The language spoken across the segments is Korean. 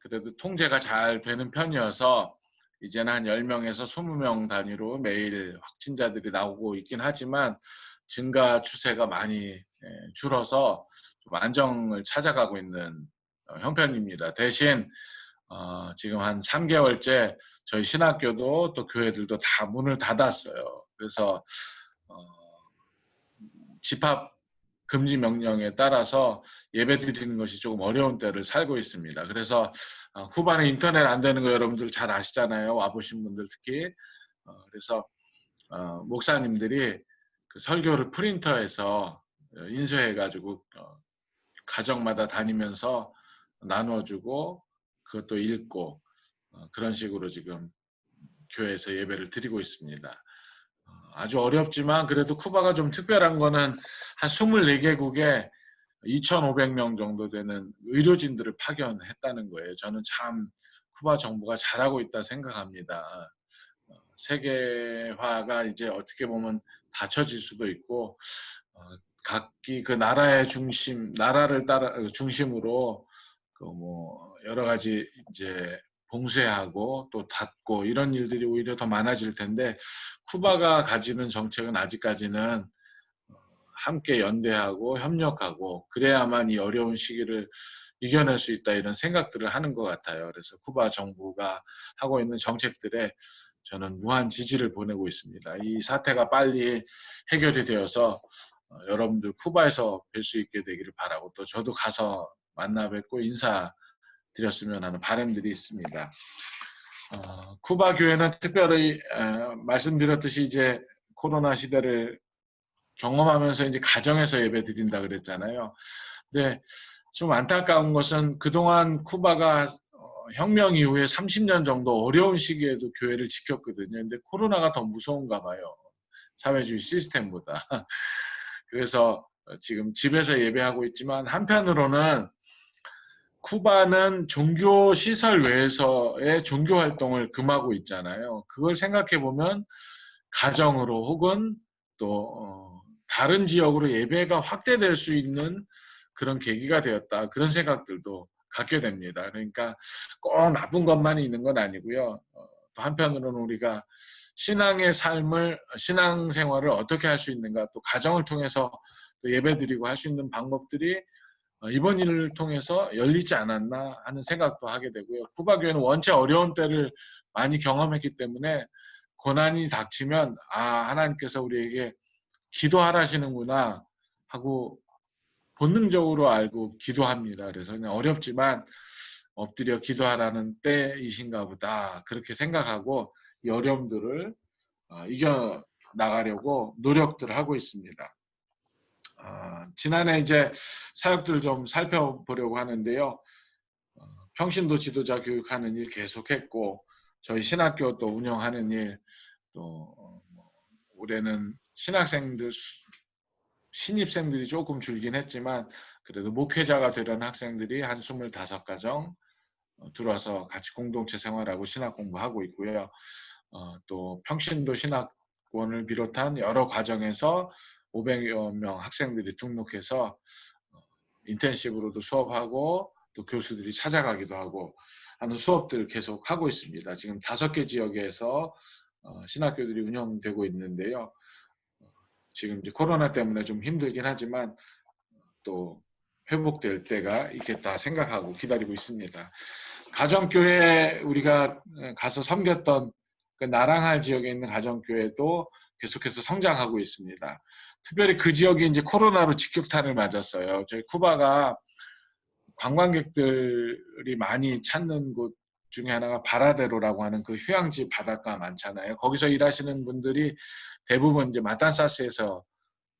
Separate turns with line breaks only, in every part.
그래도 통제가 잘 되는 편이어서 이제는 한 10명에서 20명 단위로 매일 확진자들이 나오고 있긴 하지만 증가 추세가 많이 줄어서 좀 안정을 찾아가고 있는 형편입니다. 대신 지금 한 3개월째 저희 신학교도 또 교회들도 다 문을 닫았어요. 그래서 집합 금지 명령에 따라서 예배 드리는 것이 조금 어려운 때를 살고 있습니다. 그래서 후반에 인터넷 안 되는 거 여러분들 잘 아시잖아요. 와보신 분들 특히. 그래서 목사님들이 그 설교를 프린터에서 인쇄해가지고 가정마다 다니면서 나눠주고 그것도 읽고 그런 식으로 지금 교회에서 예배를 드리고 있습니다. 아주 어렵지만 그래도 쿠바가 좀 특별한 거는 한 24개국에 2,500명 정도 되는 의료진들을 파견했다는 거예요. 저는 참 쿠바 정부가 잘하고 있다 생각합니다. 세계화가 이제 어떻게 보면 닫혀질 수도 있고 각기 그 나라의 나라를 따라 중심으로 그 뭐 여러 가지 이제 봉쇄하고 또 닫고 이런 일들이 오히려 더 많아질 텐데 쿠바가 가지는 정책은 아직까지는 함께 연대하고 협력하고 그래야만 이 어려운 시기를 이겨낼 수 있다 이런 생각들을 하는 것 같아요. 그래서 쿠바 정부가 하고 있는 정책들에 저는 무한 지지를 보내고 있습니다. 이 사태가 빨리 해결이 되어서 여러분들 쿠바에서 뵐 수 있게 되기를 바라고 또 저도 가서 만나 뵙고 인사드렸으면 하는 바람들이 있습니다. 쿠바 교회는 특별히 말씀드렸듯이 이제 코로나 시대를 경험하면서 이제 가정에서 예배 드린다 그랬잖아요. 근데 좀 안타까운 것은 그동안 쿠바가 혁명 이후에 30년 정도 어려운 시기에도 교회를 지켰거든요. 근데 코로나가 더 무서운가 봐요. 사회주의 시스템보다. 그래서 지금 집에서 예배하고 있지만 한편으로는 쿠바는 종교 시설 외에서의 종교 활동을 금하고 있잖아요. 그걸 생각해 보면 가정으로 혹은 또 다른 지역으로 예배가 확대될 수 있는 그런 계기가 되었다. 그런 생각들도 갖게 됩니다. 그러니까 꼭 나쁜 것만 있는 건 아니고요. 또 한편으로는 우리가 신앙의 삶을, 신앙생활을 어떻게 할 수 있는가, 또 가정을 통해서 또 예배드리고 할 수 있는 방법들이 이번 일을 통해서 열리지 않았나 하는 생각도 하게 되고요. 쿠바 교회는 원체 어려운 때를 많이 경험했기 때문에 고난이 닥치면 하나님께서 우리에게 기도하라시는구나 하고 본능적으로 알고 기도합니다. 그래서 그냥 어렵지만 엎드려 기도하라는 때이신가 보다 그렇게 생각하고 이 어려움들을 이겨 나가려고 노력들을 하고 있습니다. 지난해 이제 사역들을 좀 살펴보려고 하는데요. 평신도 지도자 교육하는 일 계속했고 저희 신학교 또 운영하는 일 또 올해는 신학생들 신입생들이 조금 줄긴 했지만 그래도 목회자가 되려는 학생들이 한 25가정 들어와서 같이 공동체 생활하고 신학 공부하고 있고요. 또 평신도 신학원을 비롯한 여러 과정에서 500여 명 학생들이 등록해서 인텐시브로도 수업하고 또 교수들이 찾아가기도 하고 하는 수업들을 계속 하고 있습니다. 지금 5개 지역에서 신학교들이 운영되고 있는데요. 지금 이제 코로나 때문에 좀 힘들긴 하지만 또 회복될 때가 있겠다 생각하고 기다리고 있습니다. 가정교회 우리가 가서 섬겼던 그 나랑할 지역에 있는 가정교회도 계속해서 성장하고 있습니다. 특별히 그 지역이 이제 코로나로 직격탄을 맞았어요. 저희 쿠바가 관광객들이 많이 찾는 곳 중에 하나가 바라데로라고 하는 그 휴양지 바닷가 많잖아요. 거기서 일하시는 분들이 대부분 이제 마탄사스에서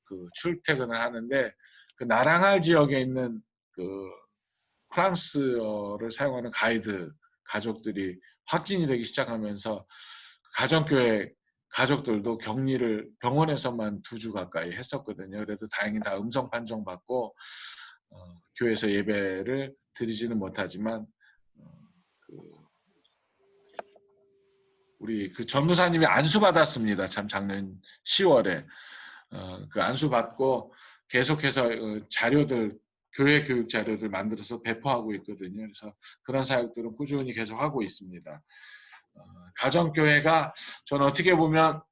그 출퇴근을 하는데 그 나랑할 지역에 있는 그 프랑스어를 사용하는 가이드 가족들이 확진이 되기 시작하면서 가정교회 가족들도 격리를 병원에서만 2주 가까이 했었거든요. 그래도 다행히 다 음성 판정 받고 교회에서 예배를 드리지는 못하지만 우리 그 전무사님이 안수 받았습니다. 참 작년 10월에 그 안수 받고 계속해서 자료들 교회 교육 자료들 만들어서 배포하고 있거든요. 그래서 그런 사역들은 꾸준히 계속하고 있습니다. 가정교회가 저는 어떻게 보면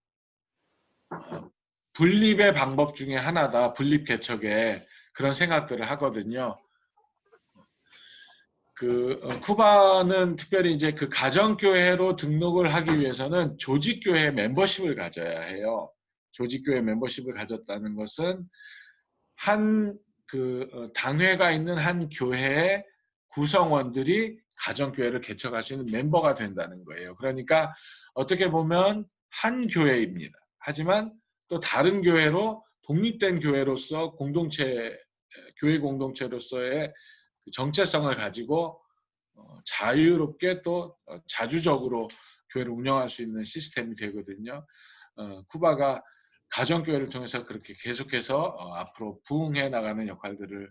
분립의 방법 중에 하나다. 분립 개척에 그런 생각들을 하거든요. 쿠바는 특별히 이제 그 가정교회로 등록을 하기 위해서는 조직교회 멤버십을 가져야 해요. 조직교회 멤버십을 가졌다는 것은 당회가 있는 한 교회의 구성원들이 가정교회를 개척할 수 있는 멤버가 된다는 거예요. 그러니까 어떻게 보면 한 교회입니다. 하지만 또 다른 교회로 독립된 교회로서 교회 공동체로서의 정체성을 가지고 자유롭게 또 자주적으로 교회를 운영할 수 있는 시스템이 되거든요. 쿠바가 가정교회를 통해서 그렇게 계속해서 앞으로 부흥해 나가는 역할들을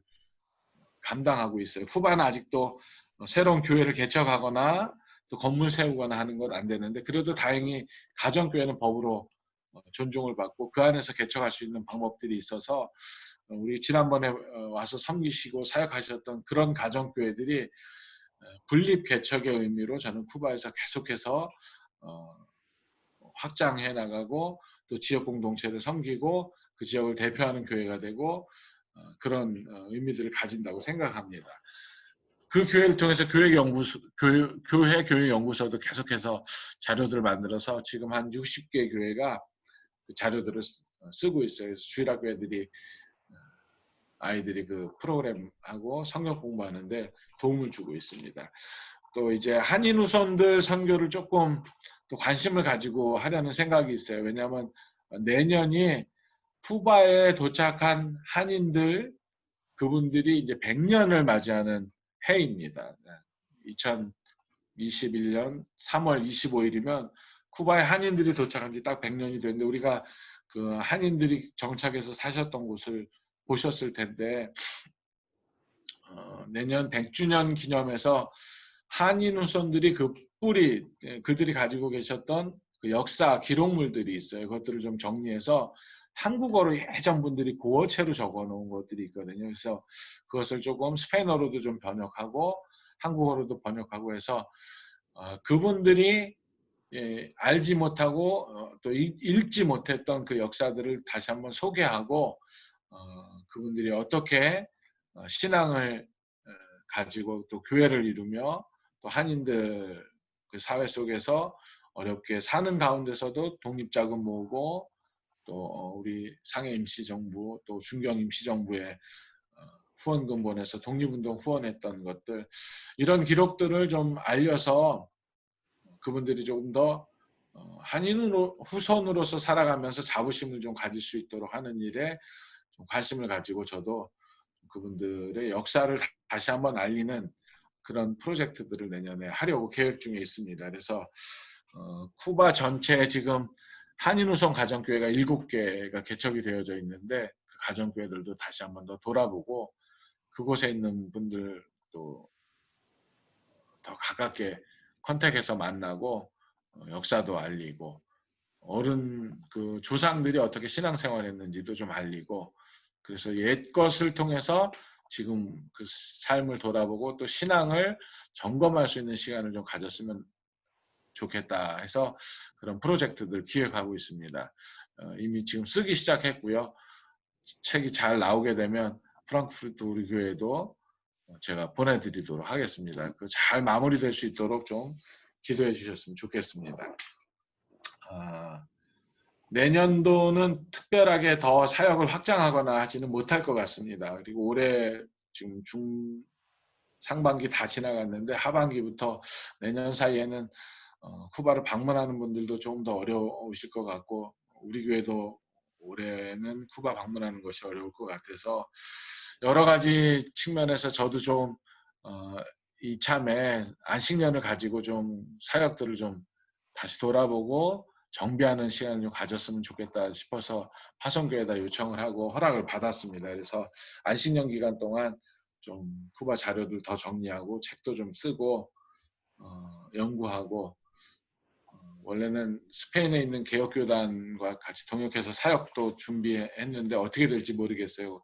감당하고 있어요. 쿠바는 아직도 새로운 교회를 개척하거나 또 건물 세우거나 하는 건 안 되는데, 그래도 다행히 가정교회는 법으로 존중을 받고 그 안에서 개척할 수 있는 방법들이 있어서 우리 지난번에 와서 섬기시고 사역하셨던 그런 가정교회들이 분립 개척의 의미로 저는 쿠바에서 계속해서 확장해 나가고 또 지역 공동체를 섬기고 그 지역을 대표하는 교회가 되고 그런 의미들을 가진다고 생각합니다. 그 교회를 통해서 교회 교육연구소도 계속해서 자료들을 만들어서 지금 한 60개 교회가 그 자료들을 쓰고 있어요. 그래서 주일학교애들이 아이들이 그 프로그램하고 성경 공부하는데 도움을 주고 있습니다. 또 이제 한인 후손들 선교를 조금 또 관심을 가지고 하려는 생각이 있어요. 왜냐하면 내년이 쿠바에 도착한 한인들 그분들이 이제 100년을 맞이하는 해입니다. 2021년 3월 25일이면 쿠바에 한인들이 도착한 지 딱 100년이 됐는데 우리가 그 한인들이 정착해서 사셨던 곳을 보셨을 텐데 내년 100주년 기념해서 한인 후손들이 그들이 가지고 계셨던 그 역사 기록물들이 있어요. 그것들을 좀 정리해서 한국어로 예전 분들이 고어체로 적어놓은 것들이 있거든요. 그래서 그것을 조금 스페인어로도 좀 번역하고 한국어로도 번역하고 해서 그분들이 알지 못하고 또 읽지 못했던 그 역사들을 다시 한번 소개하고 그분들이 어떻게 신앙을 가지고 또 교회를 이루며 또 한인들 그 사회 속에서 어렵게 사는 가운데서도 독립자금 모으고 또 우리 상해 임시정부 또 중경 임시정부에 후원금 보내서 독립운동 후원했던 것들 이런 기록들을 좀 알려서 그분들이 조금 더 한인 후손으로서 살아가면서 자부심을 좀 가질 수 있도록 하는 일에 좀 관심을 가지고 저도 그분들의 역사를 다시 한번 알리는 그런 프로젝트들을 내년에 하려고 계획 중에 있습니다. 그래서 쿠바 전체에 지금 한인 후손 가정교회가 7개가 개척이 되어져 있는데 그 가정교회들도 다시 한번 더 돌아보고 그곳에 있는 분들도 더 가깝게 컨택해서 만나고 역사도 알리고 그 조상들이 어떻게 신앙생활했는지도 좀 알리고 그래서 옛 것을 통해서 지금 그 삶을 돌아보고 또 신앙을 점검할 수 있는 시간을 좀 가졌으면 좋겠다 해서 그런 프로젝트들 기획하고 있습니다. 이미 지금 쓰기 시작했고요. 책이 잘 나오게 되면 프랑크푸르트 우리 교회도 제가 보내드리도록 하겠습니다. 잘 마무리될 수 있도록 좀 기도해 주셨으면 좋겠습니다. 내년도는 특별하게 더 사역을 확장하거나 하지는 못할 것 같습니다. 그리고 올해 지금 상반기 다 지나갔는데 하반기부터 내년 사이에는 쿠바를 방문하는 분들도 조금 더 어려우실 것 같고 우리 교회도 올해는 쿠바 방문하는 것이 어려울 것 같아서 여러 가지 측면에서 저도 좀 이참에 안식년을 가지고 좀 사역들을 좀 다시 돌아보고 정비하는 시간을 좀 가졌으면 좋겠다 싶어서 파송교회에다 요청을 하고 허락을 받았습니다. 그래서 안식년 기간 동안 좀 쿠바 자료들 더 정리하고 책도 좀 쓰고 연구하고 원래는 스페인에 있는 개혁교단과 같이 동역해서 사역도 준비했는데 어떻게 될지 모르겠어요.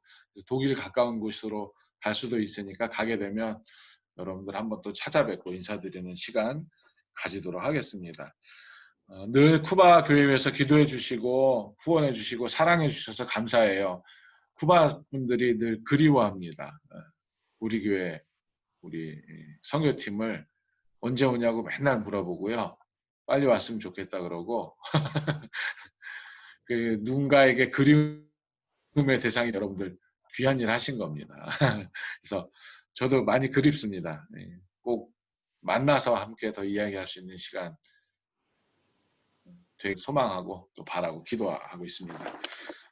독일 가까운 곳으로 갈 수도 있으니까 가게 되면 여러분들 한번 또 찾아뵙고 인사드리는 시간 가지도록 하겠습니다. 늘 쿠바 교회에서 기도해 주시고 후원해 주시고 사랑해 주셔서 감사해요. 쿠바 분들이 늘 그리워합니다. 우리 교회 우리 선교팀을 언제 오냐고 맨날 물어보고요. 빨리 왔으면 좋겠다 그러고 그 누군가에게 그리움의 대상이 여러분들 귀한 일 하신 겁니다. 그래서 저도 많이 그립습니다. 꼭 만나서 함께 더 이야기할 수 있는 시간 되게 소망하고 또 바라고 기도하고 있습니다.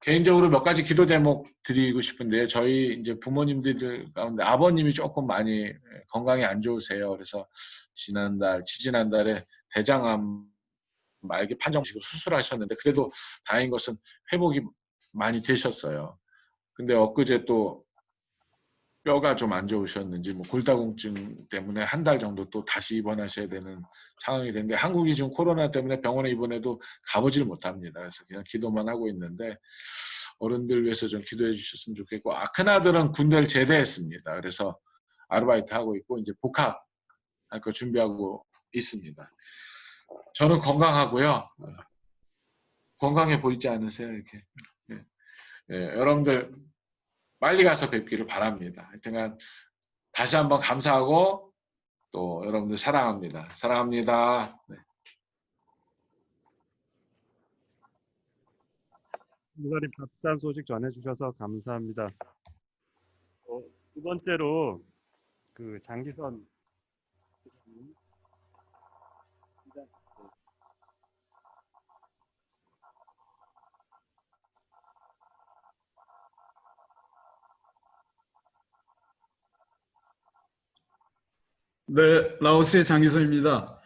개인적으로 몇 가지 기도 제목 드리고 싶은데요. 저희 이제 부모님들 가운데 아버님이 조금 많이 건강이 안 좋으세요. 그래서 지지난달에 대장암 말기 판정식으로 수술하셨는데 그래도 다행인 것은 회복이 많이 되셨어요. 근데 엊그제 또 뼈가 좀 안 좋으셨는지 뭐 골다공증 때문에 한 달 정도 또 다시 입원하셔야 되는 상황이 됐는데 한국이 지금 코로나 때문에 병원에 입원해도 가보질 못합니다. 그래서 그냥 기도만 하고 있는데 어른들 위해서 좀 기도해 주셨으면 좋겠고 큰아들은 군대를 제대했습니다. 그래서 아르바이트 하고 있고 이제 복학할 거 준비하고 있습니다. 저는 건강하고요. 건강해 보이지 않으세요? 이렇게. 여러분들 빨리 가서 뵙기를 바랍니다. 하여튼간 다시 한번 감사하고 또 여러분들 사랑합니다. 사랑합니다. 네.
목사님 답답한 소식 전해주셔서 감사합니다. 두 번째로 그 장기선
네, 라오스의 장기선입니다.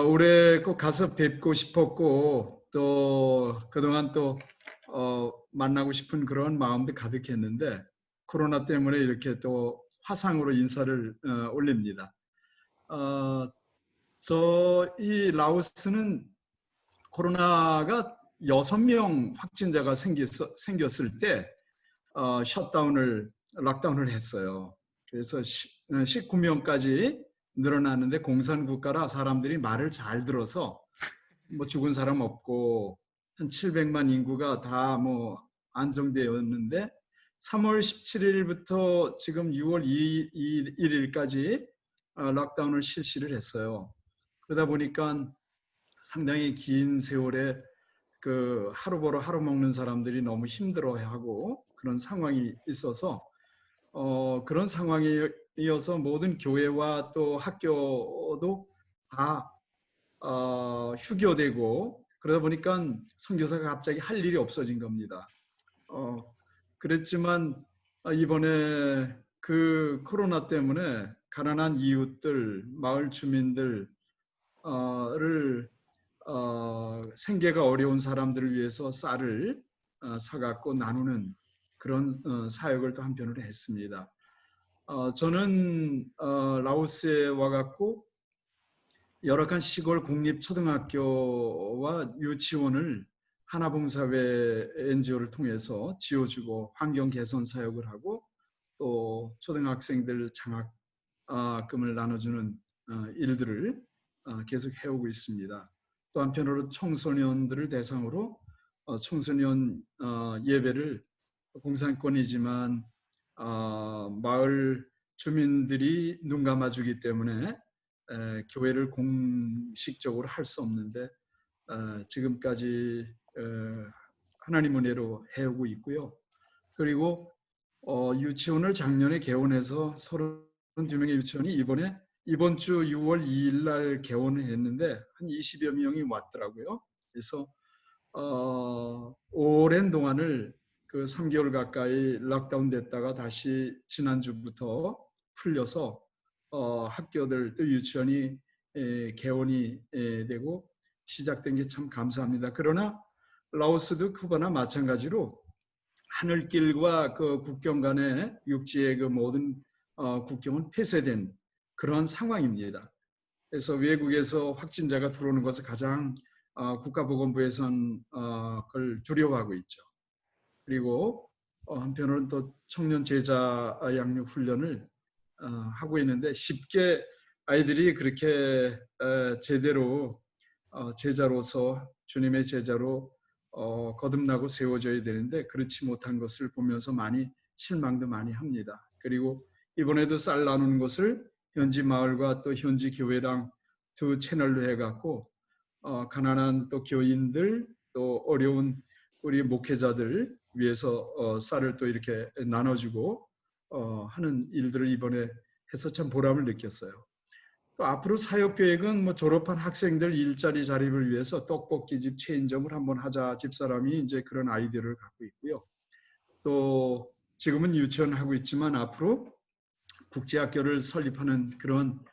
올해 꼭 가서 뵙고 싶었고 또 그동안 또 만나고 싶은 그런 마음도 가득했는데 코로나 때문에 이렇게 또 화상으로 인사를 올립니다. 이 라오스는 코로나가 6명 확진자가 생겼을 때 락다운을 했어요. 그래서 19명까지 늘어났는데 공산국가라 사람들이 말을 잘 들어서 뭐 죽은 사람 없고 한 700만 인구가 다 뭐 안정되었는데 3월 17일부터 지금 6월 1일까지 락다운을 실시를 했어요. 그러다 보니까 상당히 긴 세월에 그 하루 벌어 하루 먹는 사람들이 너무 힘들어하고 그런 상황이 있어서 그런 상황이어서 모든 교회와 또 학교도 다 휴교되고 그러다 보니까 선교사가 갑자기 할 일이 없어진 겁니다. 그랬지만 이번에 그 코로나 때문에 가난한 이웃들, 마을 주민들을 생계가 어려운 사람들을 위해서 쌀을 사갖고 나누는 그런 사역을 또 한편으로 했습니다. 저는 라오스에 와갖고 열악한 시골 공립초등학교와 유치원을 하나봉사회 NGO를 통해서 지어주고 환경 개선 사역을 하고 또 초등학생들 장학금을 나눠주는 일들을 계속 해오고 있습니다. 또 한편으로 청소년들을 대상으로 청소년 예배를 공산권이지만 마을 주민들이 눈 감아주기 때문에 교회를 공식적으로 할 수 없는데 지금까지 하나님 은혜로 해오고 있고요. 그리고 유치원을 작년에 개원해서 32명의 유치원이 이번 주 6월 2일 날 개원을 했는데 한 20여 명이 왔더라고요. 그래서 오랜 동안을 그 3개월 가까이 락다운 됐다가 다시 지난주부터 풀려서 학교들 또 유치원이 개원이 되고 시작된 게 참 감사합니다. 그러나 라오스도 쿠바나 마찬가지로 하늘길과 그 국경 간의 육지의 그 모든 국경은 폐쇄된 그런 상황입니다. 그래서 외국에서 확진자가 들어오는 것을 가장 국가보건부에서는 그걸 두려워하고 있죠. 그리고 한편으로는 또 청년 제자 양육 훈련을 하고 있는데 쉽게 아이들이 그렇게 제대로 제자로서 주님의 제자로 거듭나고 세워져야 되는데 그렇지 못한 것을 보면서 많이 실망도 많이 합니다. 그리고 이번에도 쌀 나누는 것을 현지 마을과 또 현지 교회랑 두 채널로 해갖고 가난한 또 교인들 또 어려운 우리 목회자들 위해서 쌀을 또 이렇게 나눠주고 하는 일들을 이번에 해서 참 보람을 느꼈어요. 또 앞으로 사역 계획은 뭐 졸업한 학생들 일자리 자립을 위해서 떡볶이집 체인점을 한번 하자 집사람이 이제 그런 아이디어를 갖고 있고요. 또 지금은 유치원 하고 있지만 앞으로 국제학교를 설립하는 그런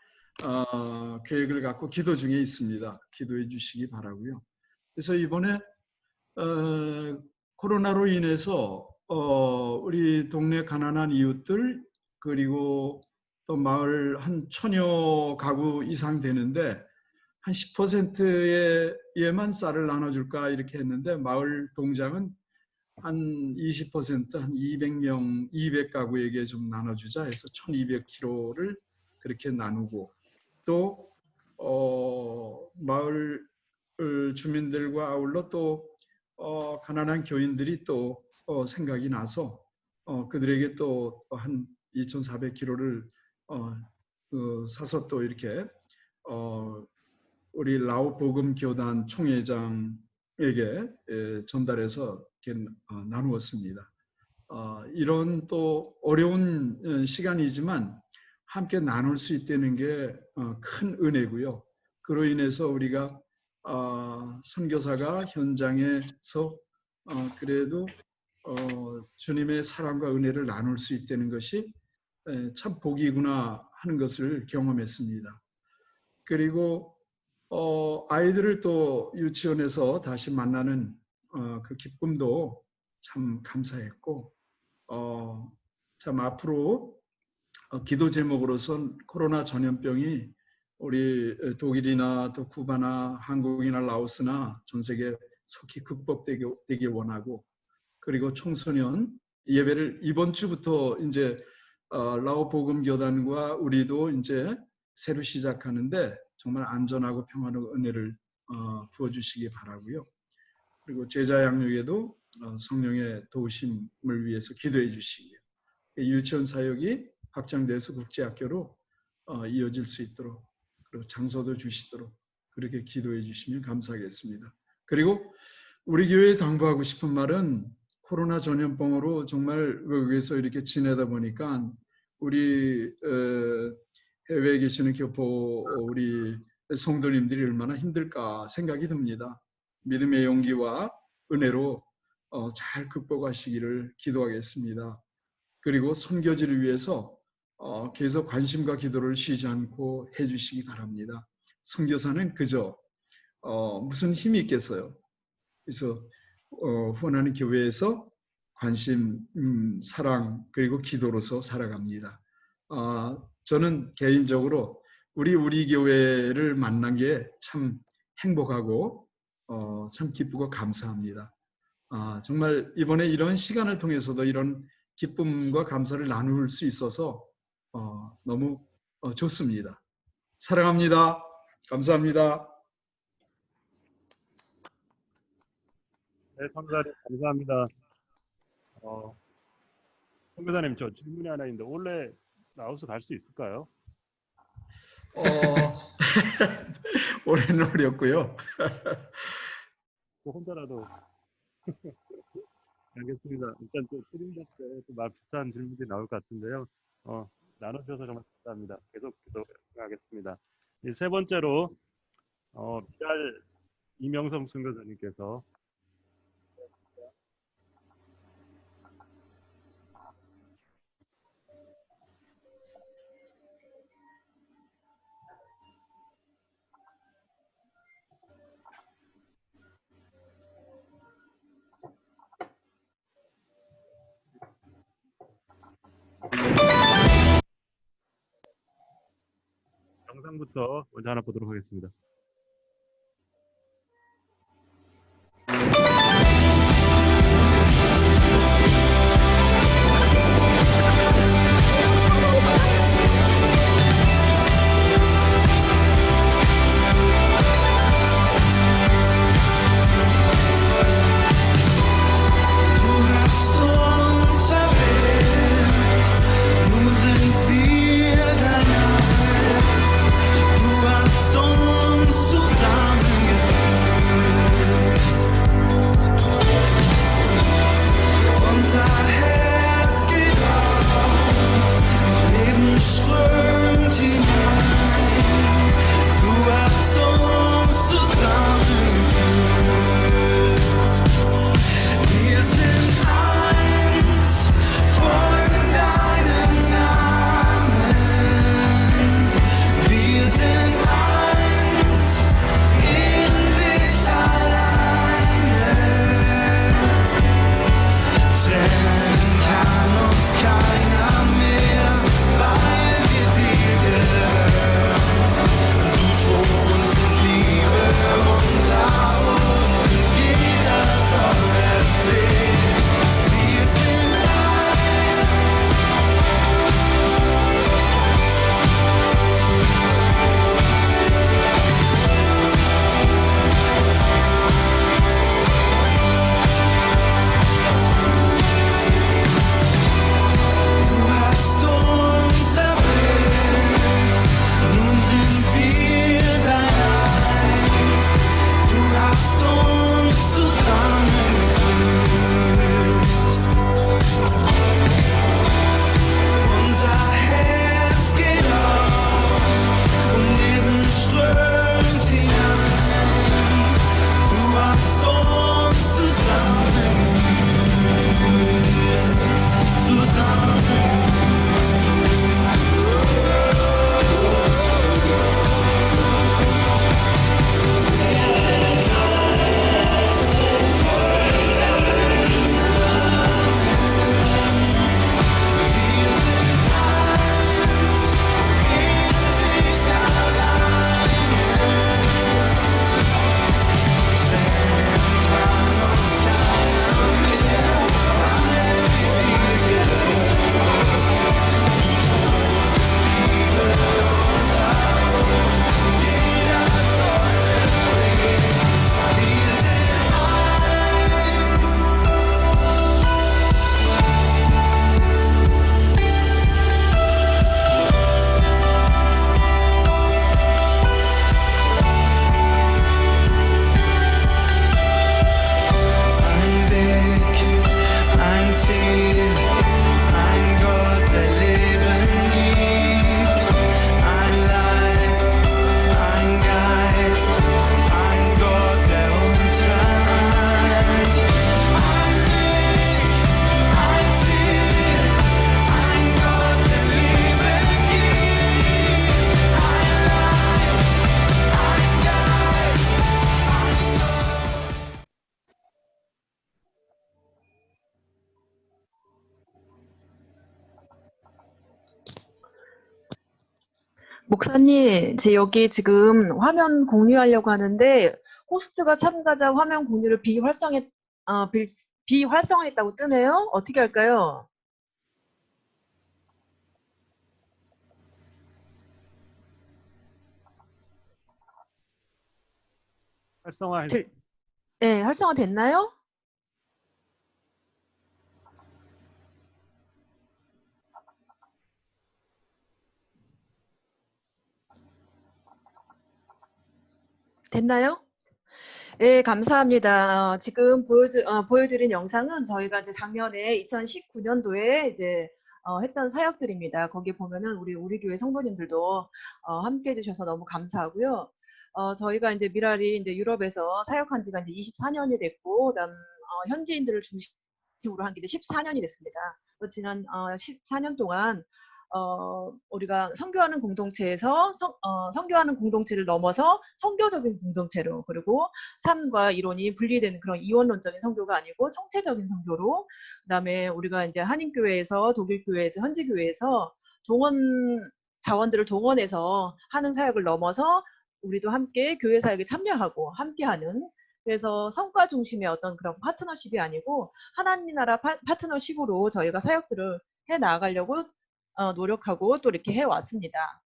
계획을 갖고 기도 중에 있습니다. 기도해 주시기 바라고요. 그래서 이번에 코로나로 인해서 우리 동네 가난한 이웃들 그리고 또 마을 한 1000여 가구 이상 되는데 한 10%에만 쌀을 나눠줄까 이렇게 했는데 마을 동장은 한 20%, 한 200명, 200가구에게 좀 나눠주자 해서 1200kg를 그렇게 나누고 또 마을 주민들과 아울러 또 가난한 교인들이 또 생각이 나서 그들에게 또 한 2,400kg를 사서 또 이렇게 우리 라오 복음 교단 총회장에게 전달해서 이렇게 나누었습니다. 이런 또 어려운 시간이지만 함께 나눌 수 있다는 게 큰 은혜고요. 그로 인해서 우리가 선교사가 현장에서 그래도 주님의 사랑과 은혜를 나눌 수 있다는 것이 참 복이구나 하는 것을 경험했습니다. 그리고 아이들을 또 유치원에서 다시 만나는 그 기쁨도 참 감사했고 참 앞으로 기도 제목으로선 코로나 전염병이 우리 독일이나 또 쿠바나 한국이나 라오스나 전 세계 속히 극복되길 원하고 그리고 청소년 예배를 이번 주부터 이제 라오 복음 교단과 우리도 이제 새로 시작하는데 정말 안전하고 평안한 은혜를 부어주시기 바라고요. 그리고 제자 양육에도 성령의 도우심을 위해서 기도해 주시고요. 유치원 사역이 확장돼서 국제학교로 이어질 수 있도록 그리고 장소도 주시도록 그렇게 기도해 주시면 감사하겠습니다. 그리고 우리 교회에 당부하고 싶은 말은 코로나 전염병으로 정말 외국에서 이렇게 지내다 보니까 우리 해외에 계시는 교포 우리 성도님들이 얼마나 힘들까 생각이 듭니다. 믿음의 용기와 은혜로 잘 극복하시기를 기도하겠습니다. 그리고 선교지를 위해서 계속 관심과 기도를 쉬지 않고 해주시기 바랍니다. 선교사는 그저 무슨 힘이 있겠어요. 그래서 후원하는 교회에서 관심, 사랑 그리고 기도로서 살아갑니다. 저는 개인적으로 우리 교회를 만난 게 참 행복하고 참 기쁘고 감사합니다. 정말 이번에 이런 시간을 통해서도 이런 기쁨과 감사를 나눌 수 있어서 너무 좋습니다. 사랑합니다. 감사합니다.
네, 선교사님 감사합니다. 선교사님 저 질문이 하나 있는데 원래 라오스 갈 수 있을까요?
올해는 어렵고요.
혼자라도 알겠습니다. 일단 또 트림덕 때말 비슷한 질문들이 나올 것 같은데요. 나눠주셔서 정말 감사합니다. 계속 기도하겠습니다. 세 번째로 비알 이명성 선교사님께서 영상부터 먼저 하나 보도록 하겠습니다.
목사님, 여기 지금 화면 공유하려고 하는데 호스트가 참가자 화면 공유를 비활성화했다고 뜨네요. 어떻게 할까요?
활성화
네, 활성화 됐나요? 됐나요? 네, 감사합니다. 지금 보여드린 영상은 저희가 이제 작년에 2019년도에 이제 했던 사역들입니다. 거기 보면은 우리 교회 성도님들도 함께 해주셔서 너무 감사하고요. 저희가 이제 미랄이 이제 유럽에서 사역한 지가 이제 24년이 됐고, 그다음 현지인들을 중심으로 한 게 이제 14년이 됐습니다. 지난 14년 동안 우리가 선교하는 공동체에서 선교하는 공동체를 넘어서 선교적인 공동체로, 그리고 삶과 이론이 분리되는 그런 이원론적인 선교가 아니고 총체적인 선교로, 그다음에 우리가 이제 한인교회에서 독일교회에서 현지교회에서 동원 자원들을 동원해서 하는 사역을 넘어서 우리도 함께 교회 사역에 참여하고 함께하는, 그래서 성과 중심의 어떤 그런 파트너십이 아니고 하나님 나라 파트너십으로 저희가 사역들을 해 나가려고 노력하고 또 이렇게 해왔습니다.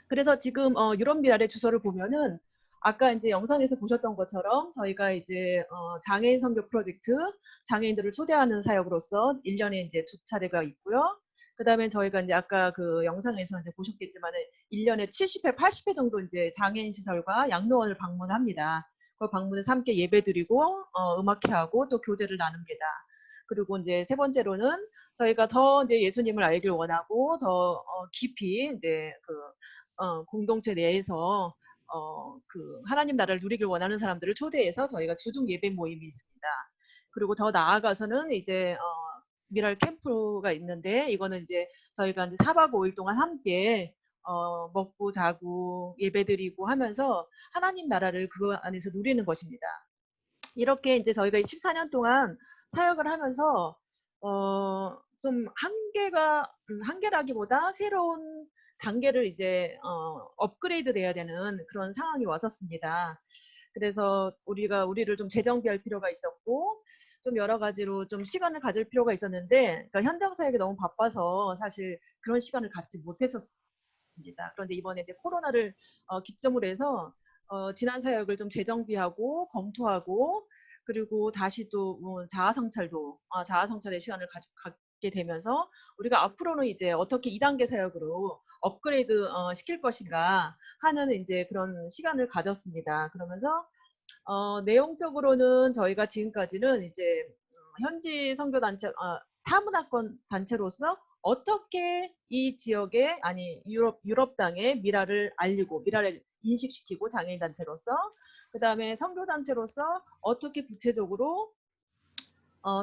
그래서 지금 유럽 미랄의 주소를 보면은 아까 이제 영상에서 보셨던 것처럼 저희가 이제 장애인 선교 프로젝트, 장애인들을 초대하는 사역으로서 1년에 이제 2차례가 있고요. 그다음에 저희가 이제 아까 그 영상에서 이제 보셨겠지만 1년에 70회, 80회 정도 이제 장애인 시설과 양로원을 방문합니다. 그 방문해서 함께 예배드리고 음악회하고 또 교제를 나눕니다. 그리고 이제 세 번째로는 저희가 더 이제 예수님을 알길 원하고 더 깊이 이제 그 공동체 내에서 그 하나님 나라를 누리길 원하는 사람들을 초대해서 저희가 주중 예배 모임이 있습니다. 그리고 더 나아가서는 이제 미랄 캠프가 있는데, 이거는 이제 저희가 이제 4박 5일 동안 함께 먹고 자고 예배드리고 하면서 하나님 나라를 그 안에서 누리는 것입니다. 이렇게 이제 저희가 14년 동안 사역을 하면서 좀 한계라기보다 새로운 단계를 이제 업그레이드 돼야 되는 그런 상황이 왔었습니다. 그래서 우리를 좀 재정비할 필요가 있었고, 좀 여러 가지로 좀 시간을 가질 필요가 있었는데, 그러니까 현장 사역이 너무 바빠서 사실 그런 시간을 갖지 못했었습니다. 그런데 이번에 이제 코로나를 기점으로 해서 지난 사역을 좀 재정비하고 검토하고, 그리고 다시 또 자아성찰의 시간을 갖게 되면서 우리가 앞으로는 이제 어떻게 2단계 사역으로 업그레이드 시킬 것인가 하는 이제 그런 시간을 가졌습니다. 그러면서 내용적으로는 저희가 지금까지는 이제 현지 선교단체, 타문화권 단체로서 어떻게 이 지역에, 아니 유럽 땅의 미랄을 알리고 미랄을 인식시키고, 장애인 단체로서, 그 다음에 선교 단체로서 어떻게 구체적으로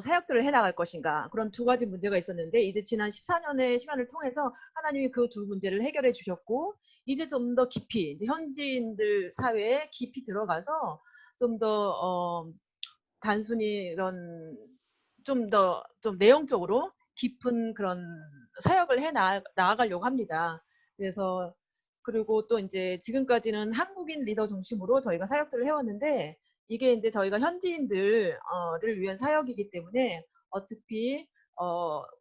사역들을 해나갈 것인가, 그런 두 가지 문제가 있었는데, 이제 지난 14년의 시간을 통해서 하나님이 그 두 문제를 해결해 주셨고, 이제 좀 더 깊이 이제 현지인들 사회에 깊이 들어가서 좀 더 단순히 이런 좀 내용적으로 깊은 그런 사역을 나아가려고 합니다. 그래서 그리고 또 이제 지금까지는 한국인 리더 중심으로 저희가 사역들을 해왔는데, 이게 이제 저희가 현지인들을 위한 사역이기 때문에 어차피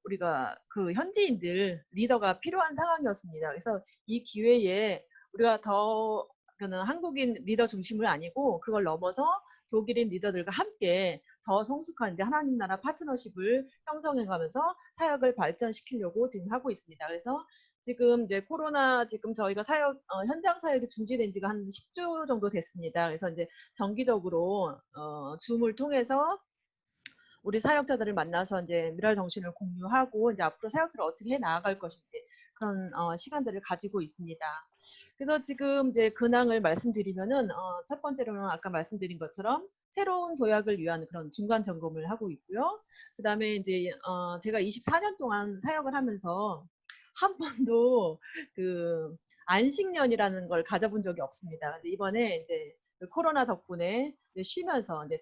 우리가 그 현지인들 리더가 필요한 상황이었습니다. 그래서 이 기회에 우리가 더 그는 한국인 리더 중심을 아니고 그걸 넘어서 독일인 리더들과 함께 더 성숙한 이제 하나님 나라 파트너십을 형성해가면서 사역을 발전시키려고 지금 하고 있습니다. 그래서 지금 이제 코로나 지금 저희가 현장 사역이 중지된 지가 한 10주 정도 됐습니다. 그래서 이제 정기적으로 줌을 통해서 우리 사역자들을 만나서 이제 미랄 정신을 공유하고 이제 앞으로 사역들을 어떻게 해 나아갈 것인지 그런 시간들을 가지고 있습니다. 그래서 지금 이제 근황을 말씀드리면은 첫 번째로는 아까 말씀드린 것처럼 새로운 도약을 위한 그런 중간 점검을 하고 있고요. 그다음에 이제 제가 24년 동안 사역을 하면서 한 번도 그 안식년이라는 걸 가져본 적이 없습니다. 근데 이번에 이제 그 코로나 덕분에 이제 쉬면서 이제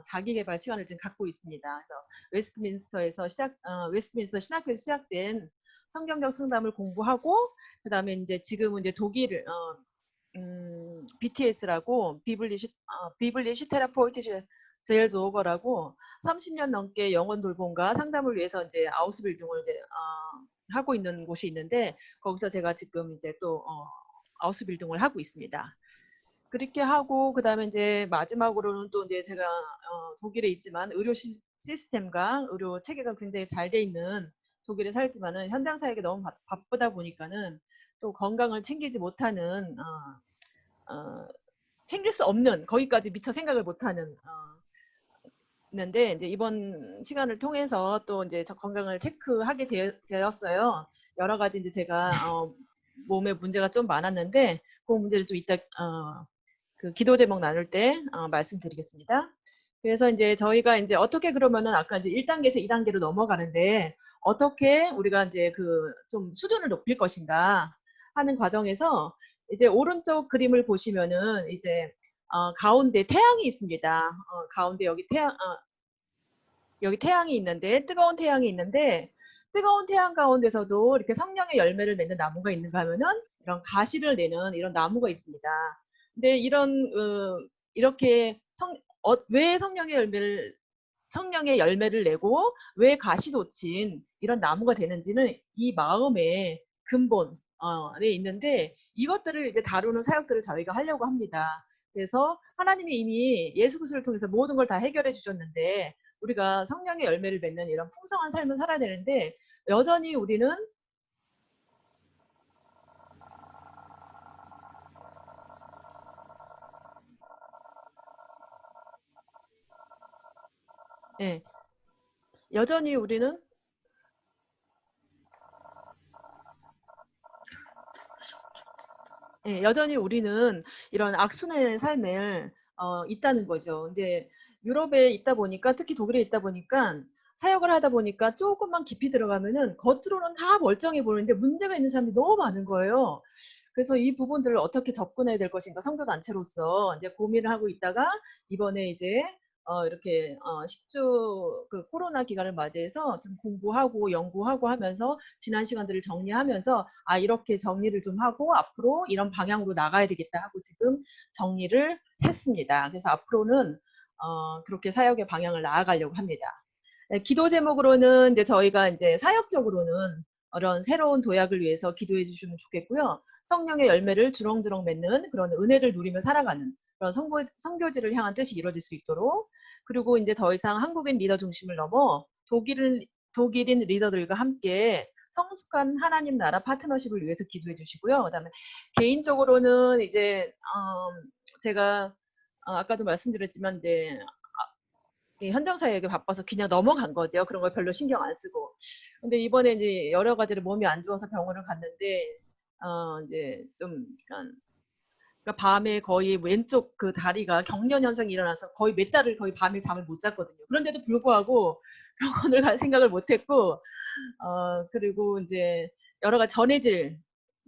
자기 개발 시간을 지금 갖고 있습니다. 그래서 웨스트민스터 신학교에서 시작된 성경적 상담을 공부하고 그다음에 이제 지금은 이제 독일 BTS라고 비블리시 테라포이tische Seelsorger라고 30년 넘게 영혼 돌봄과 상담을 위해서 이제 아우스빌딩을 이제 하고 있는 곳이 있는데 거기서 제가 지금 이제 또 아우스빌딩을 하고 있습니다. 그렇게 하고 그다음에 이제 마지막으로는 또 이제 제가 독일에 있지만 의료 시스템과 의료 체계가 굉장히 잘 돼 있는 독일에 살지만은 현장 사역이 너무 바쁘다 보니까는 또 건강을 챙기지 못하는 챙길 수 없는 거기까지 미처 생각을 못하는 있는데 이제 이번 시간을 통해서 또 이제 저 건강을 체크하게 되었어요. 여러 가지 이제 제가 몸에 문제가 좀 많았는데 그 문제를 좀 이따 그 기도 제목 나눌 때 말씀드리겠습니다. 그래서 이제 저희가 이제 어떻게 그러면은 아까 이제 1단계에서 2단계로 넘어가는데 어떻게 우리가 이제 그 좀 수준을 높일 것인가 하는 과정에서 이제 오른쪽 그림을 보시면은 이제 가운데 태양이 있습니다. 가운데 여기 태양이 있는데 뜨거운 태양이 있는데 뜨거운 태양 가운데서도 이렇게 성령의 열매를 맺는 나무가 있는가 하면은 이런 가시를 내는 이런 나무가 있습니다. 근데 이렇게 왜 성령의 열매를 내고 왜 가시돋친 이런 나무가 되는지는 이 마음의 근본에 있는데 이것들을 이제 다루는 사역들을 저희가 하려고 합니다. 그래서 하나님이 이미 예수 그리스도를 통해서 모든 걸 다 해결해 주셨는데 우리가 성령의 열매를 맺는 이런 풍성한 삶을 살아야 되는데 여전히 우리는 예, 여전히 우리는 여전히 우리는 이런 악순환의 삶을 있다는 거죠. 근데 유럽에 있다 보니까 특히 독일에 있다 보니까 사역을 하다 보니까 조금만 깊이 들어가면은 겉으로는 다 멀쩡해 보이는데 문제가 있는 사람이 너무 많은 거예요. 그래서 이 부분들을 어떻게 접근해야 될 것인가 성교단체로서 이제 고민을 하고 있다가 이번에 이제 이렇게 10주 그 코로나 기간을 맞이해서 좀 공부하고 연구하고 하면서 지난 시간들을 정리하면서 이렇게 정리를 좀 하고 앞으로 이런 방향으로 나가야 되겠다 하고 지금 정리를 했습니다. 그래서 앞으로는 그렇게 사역의 방향을 나아가려고 합니다. 기도 제목으로는 이제 저희가 이제 사역적으로는 이런 새로운 도약을 위해서 기도해 주시면 좋겠고요. 성령의 열매를 주렁주렁 맺는 그런 은혜를 누리며 살아가는 그런 선교지를 향한 뜻이 이루어질 수 있도록 그리고 이제 더 이상 한국인 리더 중심을 넘어 독일인 리더들과 함께 성숙한 하나님 나라 파트너십을 위해서 기도해 주시고요. 그다음에 개인적으로는 이제 제가 아까도 말씀드렸지만 이제 현장 사역에 바빠서 그냥 넘어간 거죠. 그런 걸 별로 신경 안 쓰고. 근데 이번에 이제 여러 가지로 몸이 안 좋아서 병원을 갔는데 이제 좀 약간 그러니까 밤에 거의 왼쪽 그 다리가 경련 현상이 일어나서 거의 몇 달을 거의 밤에 잠을 못 잤거든요. 그런데도 불구하고 병원을 갈 생각을 못 했고 그리고 이제 여러 가지 전해질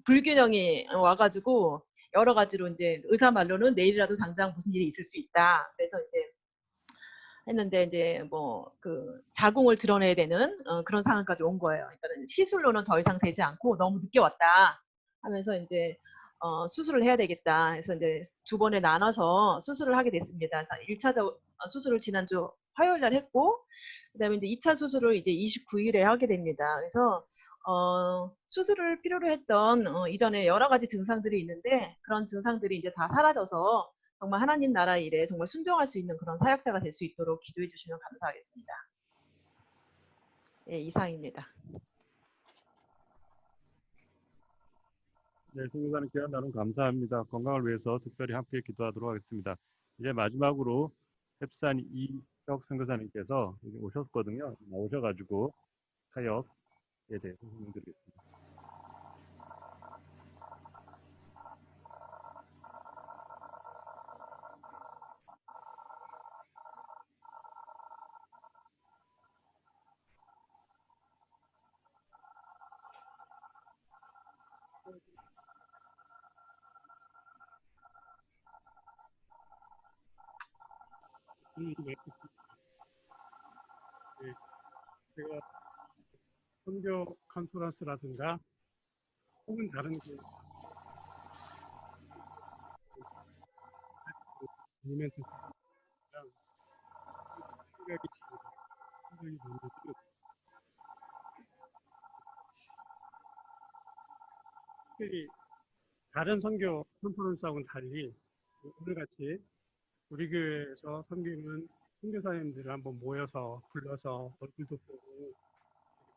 불균형이 와가지고 여러 가지로 이제 의사 말로는 내일이라도 당장 무슨 일이 있을 수 있다. 그래서 이제 했는데 이제 뭐 그 자궁을 드러내야 되는 그런 상황까지 온 거예요. 그러니까 시술로는 더 이상 되지 않고 너무 늦게 왔다 하면서 이제 수술을 해야 되겠다. 해서 이제 두 번에 나눠서 수술을 하게 됐습니다. 1차 수술을 지난주 화요일 날 했고 그다음에 이제 2차 수술을 이제 29일에 하게 됩니다. 그래서 수술을 필요로 했던 이전에 여러 가지 증상들이 있는데 그런 증상들이 이제 다 사라져서 정말 하나님 나라 일에 정말 순종할 수 있는 그런 사역자가 될 수 있도록 기도해 주시면 감사하겠습니다. 예, 이상입니다.
네, 송교사님 귀한 나눔 감사합니다. 건강을 위해서 특별히 함께 기도하도록 하겠습니다. 이제 마지막으로 햅산 이혁 선교사님께서 여기 오셨거든요. 오셔가지고 사역에 대해서 설명드리겠습니다. 네, 제가 선교
컨퍼런스라든가 혹은 다른 이벤트 생각이 상당히 많고 특히 다른 선교 컨퍼런스하고는 달리 오늘같이 우리 교회에서 섬기는 선교사님들을 한번 모여서 불러서 얼굴도 보고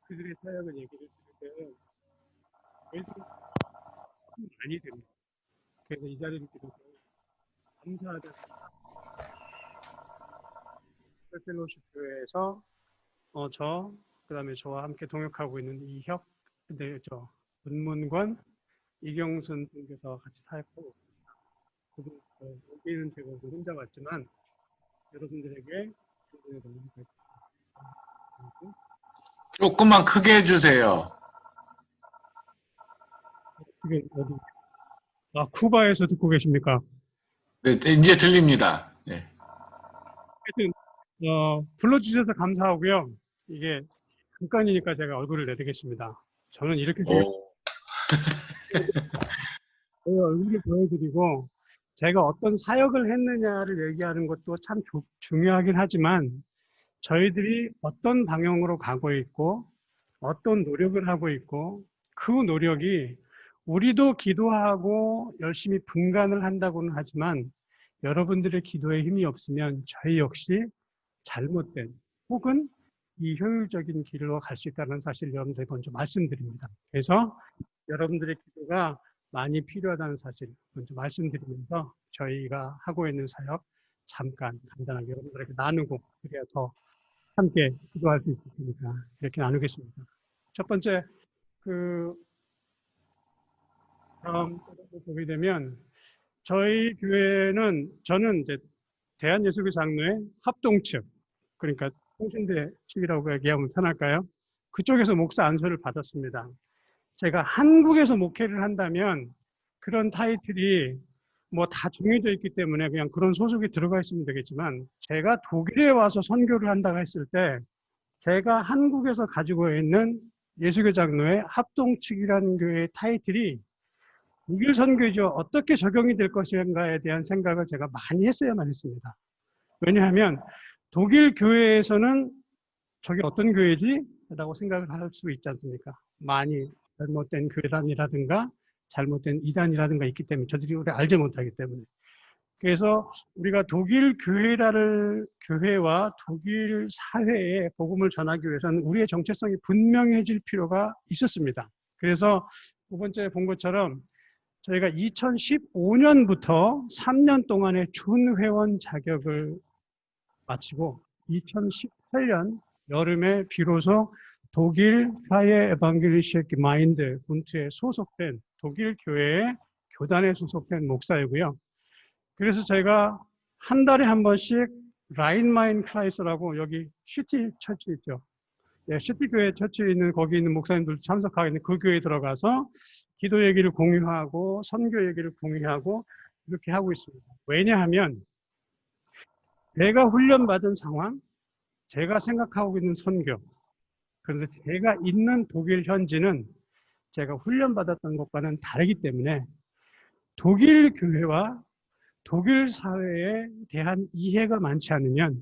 그들의 사역을 얘기를 들을 때 저희들이 참 많이 됩니다. 그래서 이 자리를 빌어서 감사하다. 펠로십 교회에서 그다음에 저와 함께 동역하고 있는 이혁, 문문권, 이경순 분께서 같이 사역하고 그분 여기는 제가 혼자 왔지만 여러분들에게
조금만 크게 해주세요.
그게 어디? 쿠바에서 듣고 계십니까?
네, 이제 들립니다. 네.
하여튼 불러주셔서 감사하고요. 이게 잠깐이니까 제가 얼굴을 내리겠습니다. 저는 이렇게 제가 얼굴을 보여드리고 제가 어떤 사역을 했느냐를 얘기하는 것도 참 중요하긴 하지만 저희들이 어떤 방향으로 가고 있고 어떤 노력을 하고 있고 그 노력이 우리도 기도하고 열심히 분간을 한다고는 하지만 여러분들의 기도에 힘이 없으면 저희 역시 잘못된 혹은 비효율적인 길로 갈 수 있다는 사실을 여러분들에게 먼저 말씀드립니다. 그래서 여러분들의 기도가 많이 필요하다는 사실 먼저 말씀드리면서 저희가 하고 있는 사역 잠깐 간단하게 여러분들에게 나누고 그래야 더 함께 기도할 수 있으니까 이렇게 나누겠습니다. 첫 번째 다음 보게 되면 저희 교회는 저는 이제 대한예수교 장로회 합동 측 그러니까 통신대 측이라고 얘기하면 편할까요? 그쪽에서 목사 안수를 받았습니다. 제가 한국에서 목회를 한다면 그런 타이틀이 뭐 다 정해져 있기 때문에 그냥 그런 소속이 들어가 있으면 되겠지만 제가 독일에 와서 선교를 한다고 했을 때 제가 한국에서 가지고 있는 예수교 장로회 합동 측이라는 교회의 타이틀이 독일 선교죠. 어떻게 적용이 될 것인가에 대한 생각을 제가 많이 했어야만 했습니다. 왜냐하면 독일 교회에서는 저게 어떤 교회지? 라고 생각을 할 수 있지 않습니까? 많이 잘못된 교단이라든가 잘못된 이단이라든가 있기 때문에 저들이 우리 알지 못하기 때문에 그래서 우리가 독일 교회와 독일 사회에 복음을 전하기 위해서는 우리의 정체성이 분명해질 필요가 있었습니다. 그래서 두 번째 본 것처럼 저희가 2015년부터 3년 동안의 준회원 자격을 마치고 2018년 여름에 비로소 독일 프라이에 에반게리시에 마인드 분트에 소속된 독일 교회의 교단에 소속된 목사이고요. 그래서 제가 한 달에 한 번씩 라인마인 클라이스라고 여기 슈티 처치 있죠. 예, 슈티 교회 처치에 있는 거기 있는 목사님들 참석하고 있는 그 교회에 들어가서 기도 얘기를 공유하고 선교 얘기를 공유하고 이렇게 하고 있습니다. 왜냐하면 제가 훈련받은 상황, 제가 생각하고 있는 선교, 그런데 제가 있는 독일 현지는 제가 훈련받았던 것과는 다르기 때문에 독일 교회와 독일 사회에 대한 이해가 많지 않으면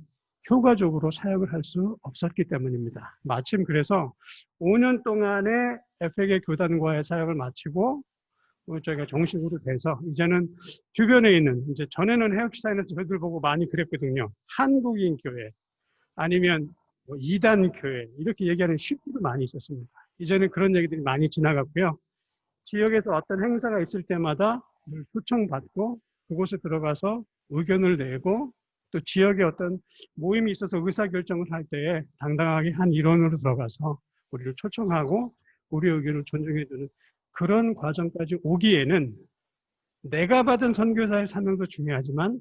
효과적으로 사역을 할 수 없었기 때문입니다. 마침 그래서 5년 동안의 에페게 교단과의 사역을 마치고 저희가 정식으로 돼서 이제는 주변에 있는 이제 전에는 해역시사에서 저희들 보고 많이 그랬거든요. 한국인 교회 아니면 뭐 이단 교회 이렇게 얘기하는 슈티도 많이 있었습니다. 이제는 그런 얘기들이 많이 지나갔고요. 지역에서 어떤 행사가 있을 때마다 늘 초청받고 그곳에 들어가서 의견을 내고 또 지역에 어떤 모임이 있어서 의사결정을 할 때에 당당하게 한 일원으로 들어가서 우리를 초청하고 우리의 의견을 존중해주는 그런 과정까지 오기에는 내가 받은 선교사의 사명도 중요하지만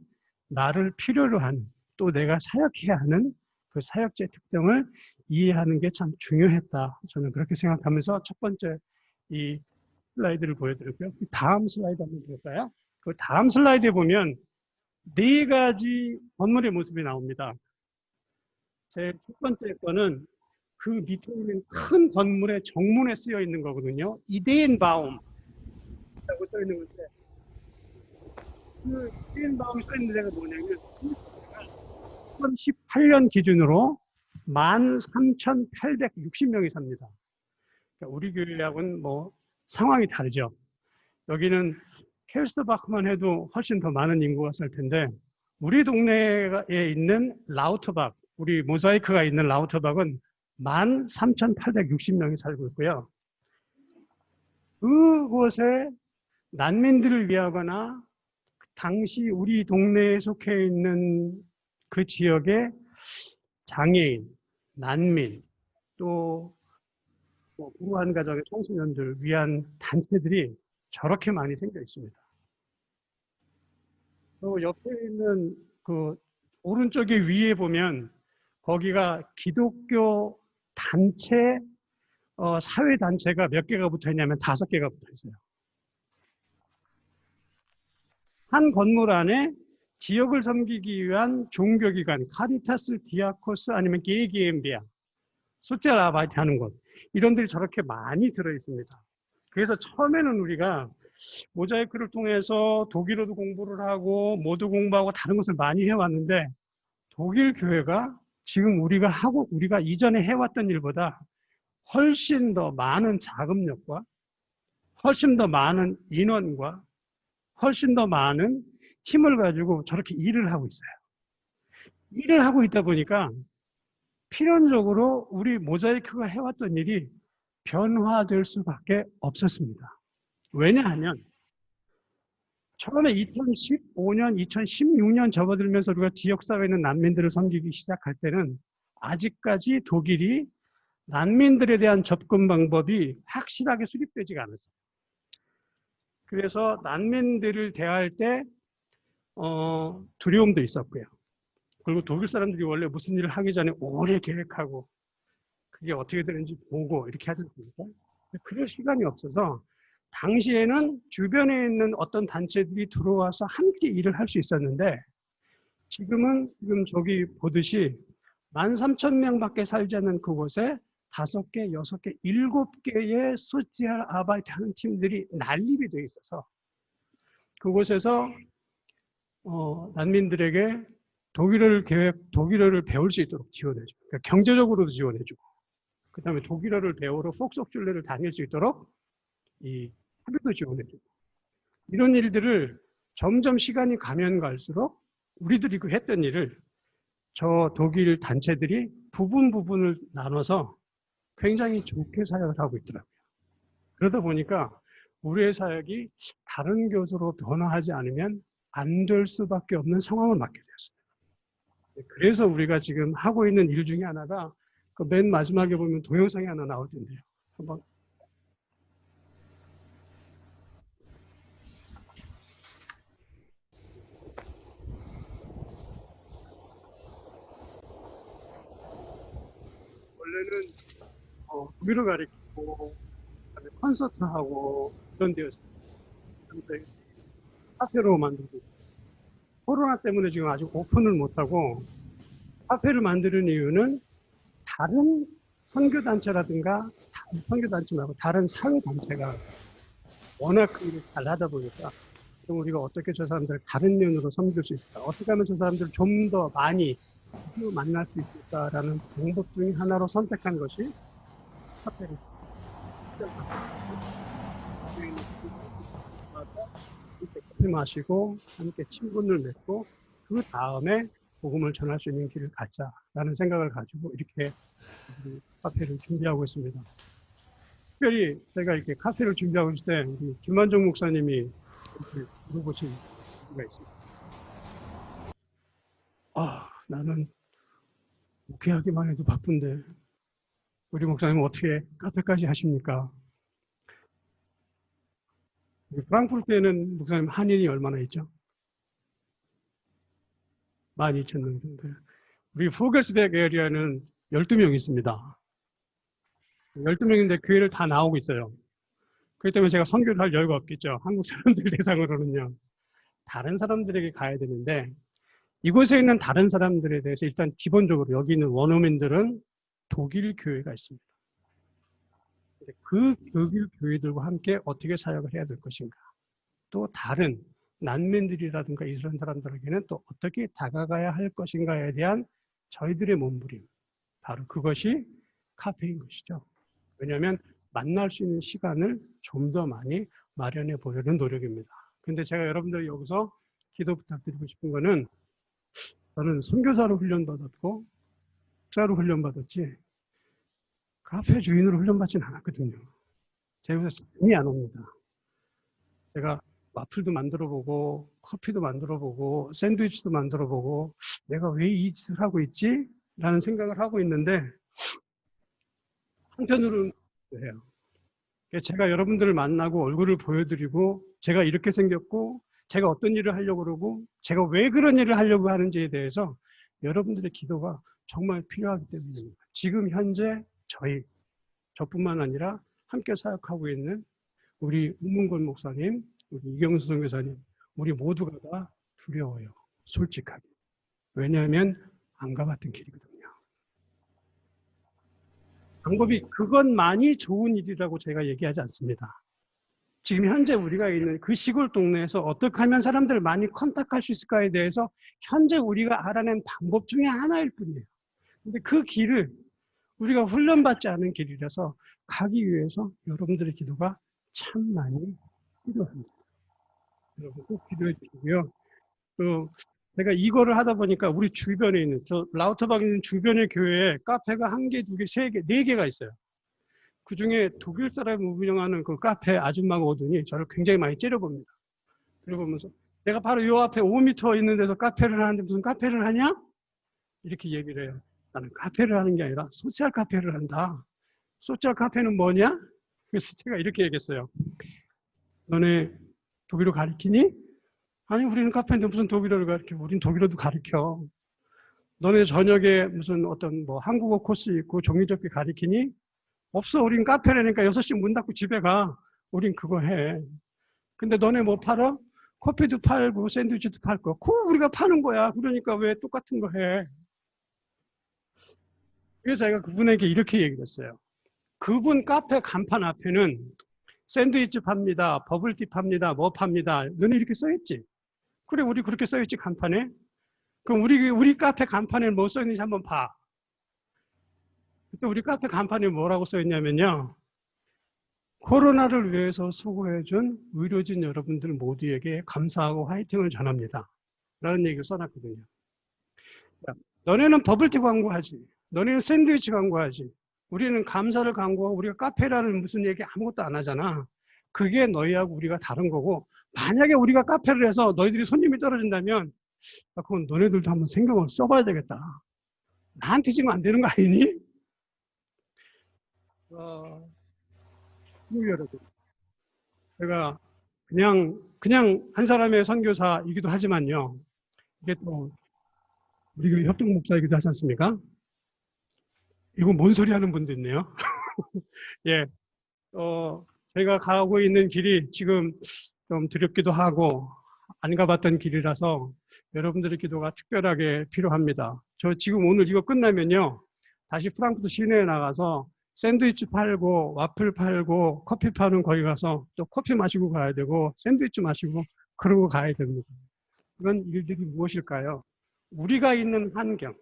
나를 필요로 하는 또 내가 사역해야 하는 그 사역자의 특성을 이해하는 게 참 중요했다. 저는 그렇게 생각하면서 첫 번째 이 슬라이드를 보여드렸고요. 다음 슬라이드 한번 볼까요? 그 다음 슬라이드에 보면 네 가지 건물의 모습이 나옵니다. 제 첫 번째 거는 그 밑에 있는 큰 건물의 정문에 쓰여 있는 거거든요. 이데인바움이라고 써 있는 건데 그 이데인바움이 써 있는 데가 뭐냐면 2018년 기준으로 13,860명이 삽니다. 그러니까 우리 교회하고는 뭐 상황이 다르죠. 여기는 켈스바크만 해도 훨씬 더 많은 인구가 살 텐데 우리 동네에 있는 라우트박, 우리 모자이크가 있는 라우트박은 13,860명이 살고 있고요. 그곳에 난민들을 위하거나 당시 우리 동네에 속해 있는 그 지역의 장애인, 난민, 또 불우한 가정의 청소년들을 위한 단체들이 저렇게 많이 생겨 있습니다. 또 옆에 있는 그 오른쪽에 위에 보면 거기가 기독교 단체, 사회 단체가 몇 개가 붙어 있냐면 5개가 붙어 있어요. 한 건물 안에 지역을 섬기기 위한 종교기관, 카리타스, 디아코스 아니면 게이기엠비아, 소ци알아바이트 하는 곳, 이런 데이 저렇게 많이 들어 있습니다. 그래서 처음에는 우리가 모자이크를 통해서 독일어도 공부를 하고 모두 공부하고 다른 것을 많이 해왔는데 독일 교회가 지금 우리가 이전에 해왔던 일보다 훨씬 더 많은 자금력과 훨씬 더 많은 인원과 훨씬 더 많은 힘을 가지고 저렇게 일을 하고 있어요. 일을 하고 있다 보니까 필연적으로 우리 모자이크가 해왔던 일이 변화될 수밖에 없었습니다. 왜냐하면 처음에 2015년, 2016년 접어들면서 우리가 지역사회에 있는 난민들을 섬기기 시작할 때는 아직까지 독일이 난민들에 대한 접근 방법이 확실하게 수립되지가 않았어요. 그래서 난민들을 대할 때 두려움도 있었고요. 그리고 독일 사람들이 원래 무슨 일을 하기 전에 오래 계획하고 그게 어떻게 되는지 보고 이렇게 하지 않습니까? 그럴 시간이 없어서 당시에는 주변에 있는 어떤 단체들이 들어와서 함께 일을 할 수 있었는데 지금 저기 보듯이 13,000명밖에 살지 않는 그곳에 5개, 6개, 7개의 소ци알 아바이트 하는 팀들이 난립이 되어 있어서 그곳에서 난민들에게 독일어를 배울 수 있도록 지원해주고, 그러니까 경제적으로도 지원해주고, 그 다음에 독일어를 배우러 폭속줄레를 다닐 수 있도록 이 학교도 지원해주고, 이런 일들을 점점 시간이 가면 갈수록 우리들이 그 했던 일을 저 독일 단체들이 부분을 나눠서 굉장히 좋게 사역을 하고 있더라고요. 그러다 보니까 우리의 사역이 다른 교수로 변화하지 않으면 안 될 수밖에 없는 상황을 맞게 되었습니다. 그래서 우리가 지금 하고 있는 일 중에 하나가 그 맨 마지막에 보면 동영상이 하나 나올 텐데요. 한번 원래는 독일어 가르치고 콘서트하고 이런 데였습니다. 그런데 카페로 만들고 코로나 때문에 지금 아직 오픈을 못하고 카페를 만드는 이유는 다른 선교단체라든가 선교단체 말고 다른 사회단체가 워낙 그 일을 잘 하다 보니까 그럼 우리가 어떻게 저 사람들을 다른 면으로 섬길 수 있을까? 어떻게 하면 저 사람들을 좀 더 많이 만날 수 있을까라는 방법 중에 하나로 선택한 것이 카페를 커피 마시고 함께 친분을 맺고 그 다음에 복음을 전할 수 있는 길을 갖자라는 생각을 가지고 이렇게 카페를 준비하고 있습니다. 특별히 제가 이렇게 카페를 준비하고 있을 때 우리 김만정 목사님이 이렇게 물어보신 수가 있습니다. 나는 목회하기만 해도 바쁜데 우리 목사님은 어떻게 카페까지 하십니까? 프랑크푸르트에는 목사님 한인이 얼마나 있죠? 12,000명 정도. 우리 포겔스베르 에리아는 12명 있습니다. 12명인데 교회를 다 나오고 있어요. 그렇기 때문에 제가 선교를 할 여유가 없겠죠. 한국 사람들 대상으로는요. 다른 사람들에게 가야 되는데 이곳에 있는 다른 사람들에 대해서 일단 기본적으로 여기 있는 원어민들은 독일 교회가 있습니다. 그 독일 교회들과 함께 어떻게 사역을 해야 될 것인가. 또 다른 난민들이라든가 이스라엘 사람들에게는 또 어떻게 다가가야 할 것인가에 대한 저희들의 몸부림. 바로 그것이 카페인 것이죠. 왜냐하면 만날 수 있는 시간을 좀 더 많이 마련해 보려는 노력입니다. 근데 제가 여러분들 여기서 기도 부탁드리고 싶은 거는 저는 선교사로 훈련받았고 목사로 훈련받았지 카페 주인으로 훈련받지는 않았거든요. 제가 여기서 잠이 안 옵니다. 제가 와플도 만들어보고 커피도 만들어보고 샌드위치도 만들어보고 내가 왜 이 짓을 하고 있지? 라는 생각을 하고 있는데 한편으로는 해요. 제가 여러분들을 만나고 얼굴을 보여드리고 제가 이렇게 생겼고 제가 어떤 일을 하려고 그러고 제가 왜 그런 일을 하려고 하는지에 대해서 여러분들의 기도가 정말 필요하기 때문입니다. 지금 현재 저뿐만 아니라 함께 사역하고 있는 우리 우문권 목사님, 우리 이경수 선교사님, 우리 모두가 다 두려워요. 솔직하게. 왜냐하면 안 가봤던 길이거든요. 방법이 그것만이 좋은 일이라고 제가 얘기하지 않습니다. 지금 현재 우리가 있는 그 시골 동네에서 어떻게 하면 사람들을 많이 컨택할 수 있을까에 대해서 현재 우리가 알아낸 방법 중에 하나일 뿐이에요. 근데 그 길을 우리가 훈련받지 않은 길이라서 가기 위해서 여러분들의 기도가 참 많이 필요합니다. 여러분 꼭 기도해 주시고요. 또 제가 이거를 하다 보니까 우리 주변에 있는 저 라우터박에 있는 주변의 교회에 카페가 1개, 2개, 3개, 4개가 있어요. 그 중에 독일 사람이 운영하는 그 카페 아줌마가 오더니 저를 굉장히 많이 째려봅니다. 째려보면서 내가 바로 요 앞에 5m 있는 데서 카페를 하는데 무슨 카페를 하냐? 이렇게 얘기를 해요. 나는 카페를 하는 게 아니라 소셜 카페를 한다. 소셜 카페는 뭐냐? 그래서 제가 이렇게 얘기했어요. 너네 독일어 가르치니? 아니 우리는 카페인데 무슨 독일어를 가르쳐. 우린 독일어도 가르쳐. 너네 저녁에 무슨 어떤 뭐 한국어 코스 있고 종이접기 가르치니? 없어. 우린 카페라니까 6시 문 닫고 집에 가. 우린 그거 해. 근데 너네 뭐 팔아? 커피도 팔고 샌드위치도 팔고. 그거 우리가 파는 거야. 그러니까 왜 똑같은 거 해? 그래서 제가 그분에게 이렇게 얘기를 했어요. 그분 카페 간판 앞에는 샌드위치 팝니다. 버블티 팝니다. 뭐 팝니다. 너네 이렇게 써있지? 그래, 우리 그렇게 써있지, 간판에? 그럼 우리 카페 간판에 뭐 써있는지 한번 봐. 그때 우리 카페 간판에 뭐라고 써있냐면요. 코로나를 위해서 수고해준 의료진 여러분들 모두에게 감사하고 화이팅을 전합니다. 라는 얘기를 써놨거든요. 너네는 버블티 광고하지. 너네는 샌드위치 광고하지. 우리는 감사를 광고하고 우리가 카페라는 무슨 얘기 아무것도 안 하잖아. 그게 너희하고 우리가 다른 거고 만약에 우리가 카페를 해서 너희들이 손님이 떨어진다면 그건 너네들도 한번 신경을 써봐야 되겠다. 나한테 지금 안 되는 거 아니니? 여러분, 제가 그냥 한 사람의 선교사이기도 하지만요. 이게 또 우리 교회 협동 목사이기도 하지 않습니까? 이거 뭔 소리 하는 분도 있네요. 예, 저희가 가고 있는 길이 지금 좀 두렵기도 하고 안 가봤던 길이라서 여러분들의 기도가 특별하게 필요합니다. 저 지금 오늘 이거 끝나면요. 다시 프랑크푸르트 시내에 나가서 샌드위치 팔고 와플 팔고 커피 파는 거기 가서 또 커피 마시고 가야 되고 샌드위치 마시고 그러고 가야 됩니다. 그런 일들이 무엇일까요? 우리가 있는 환경,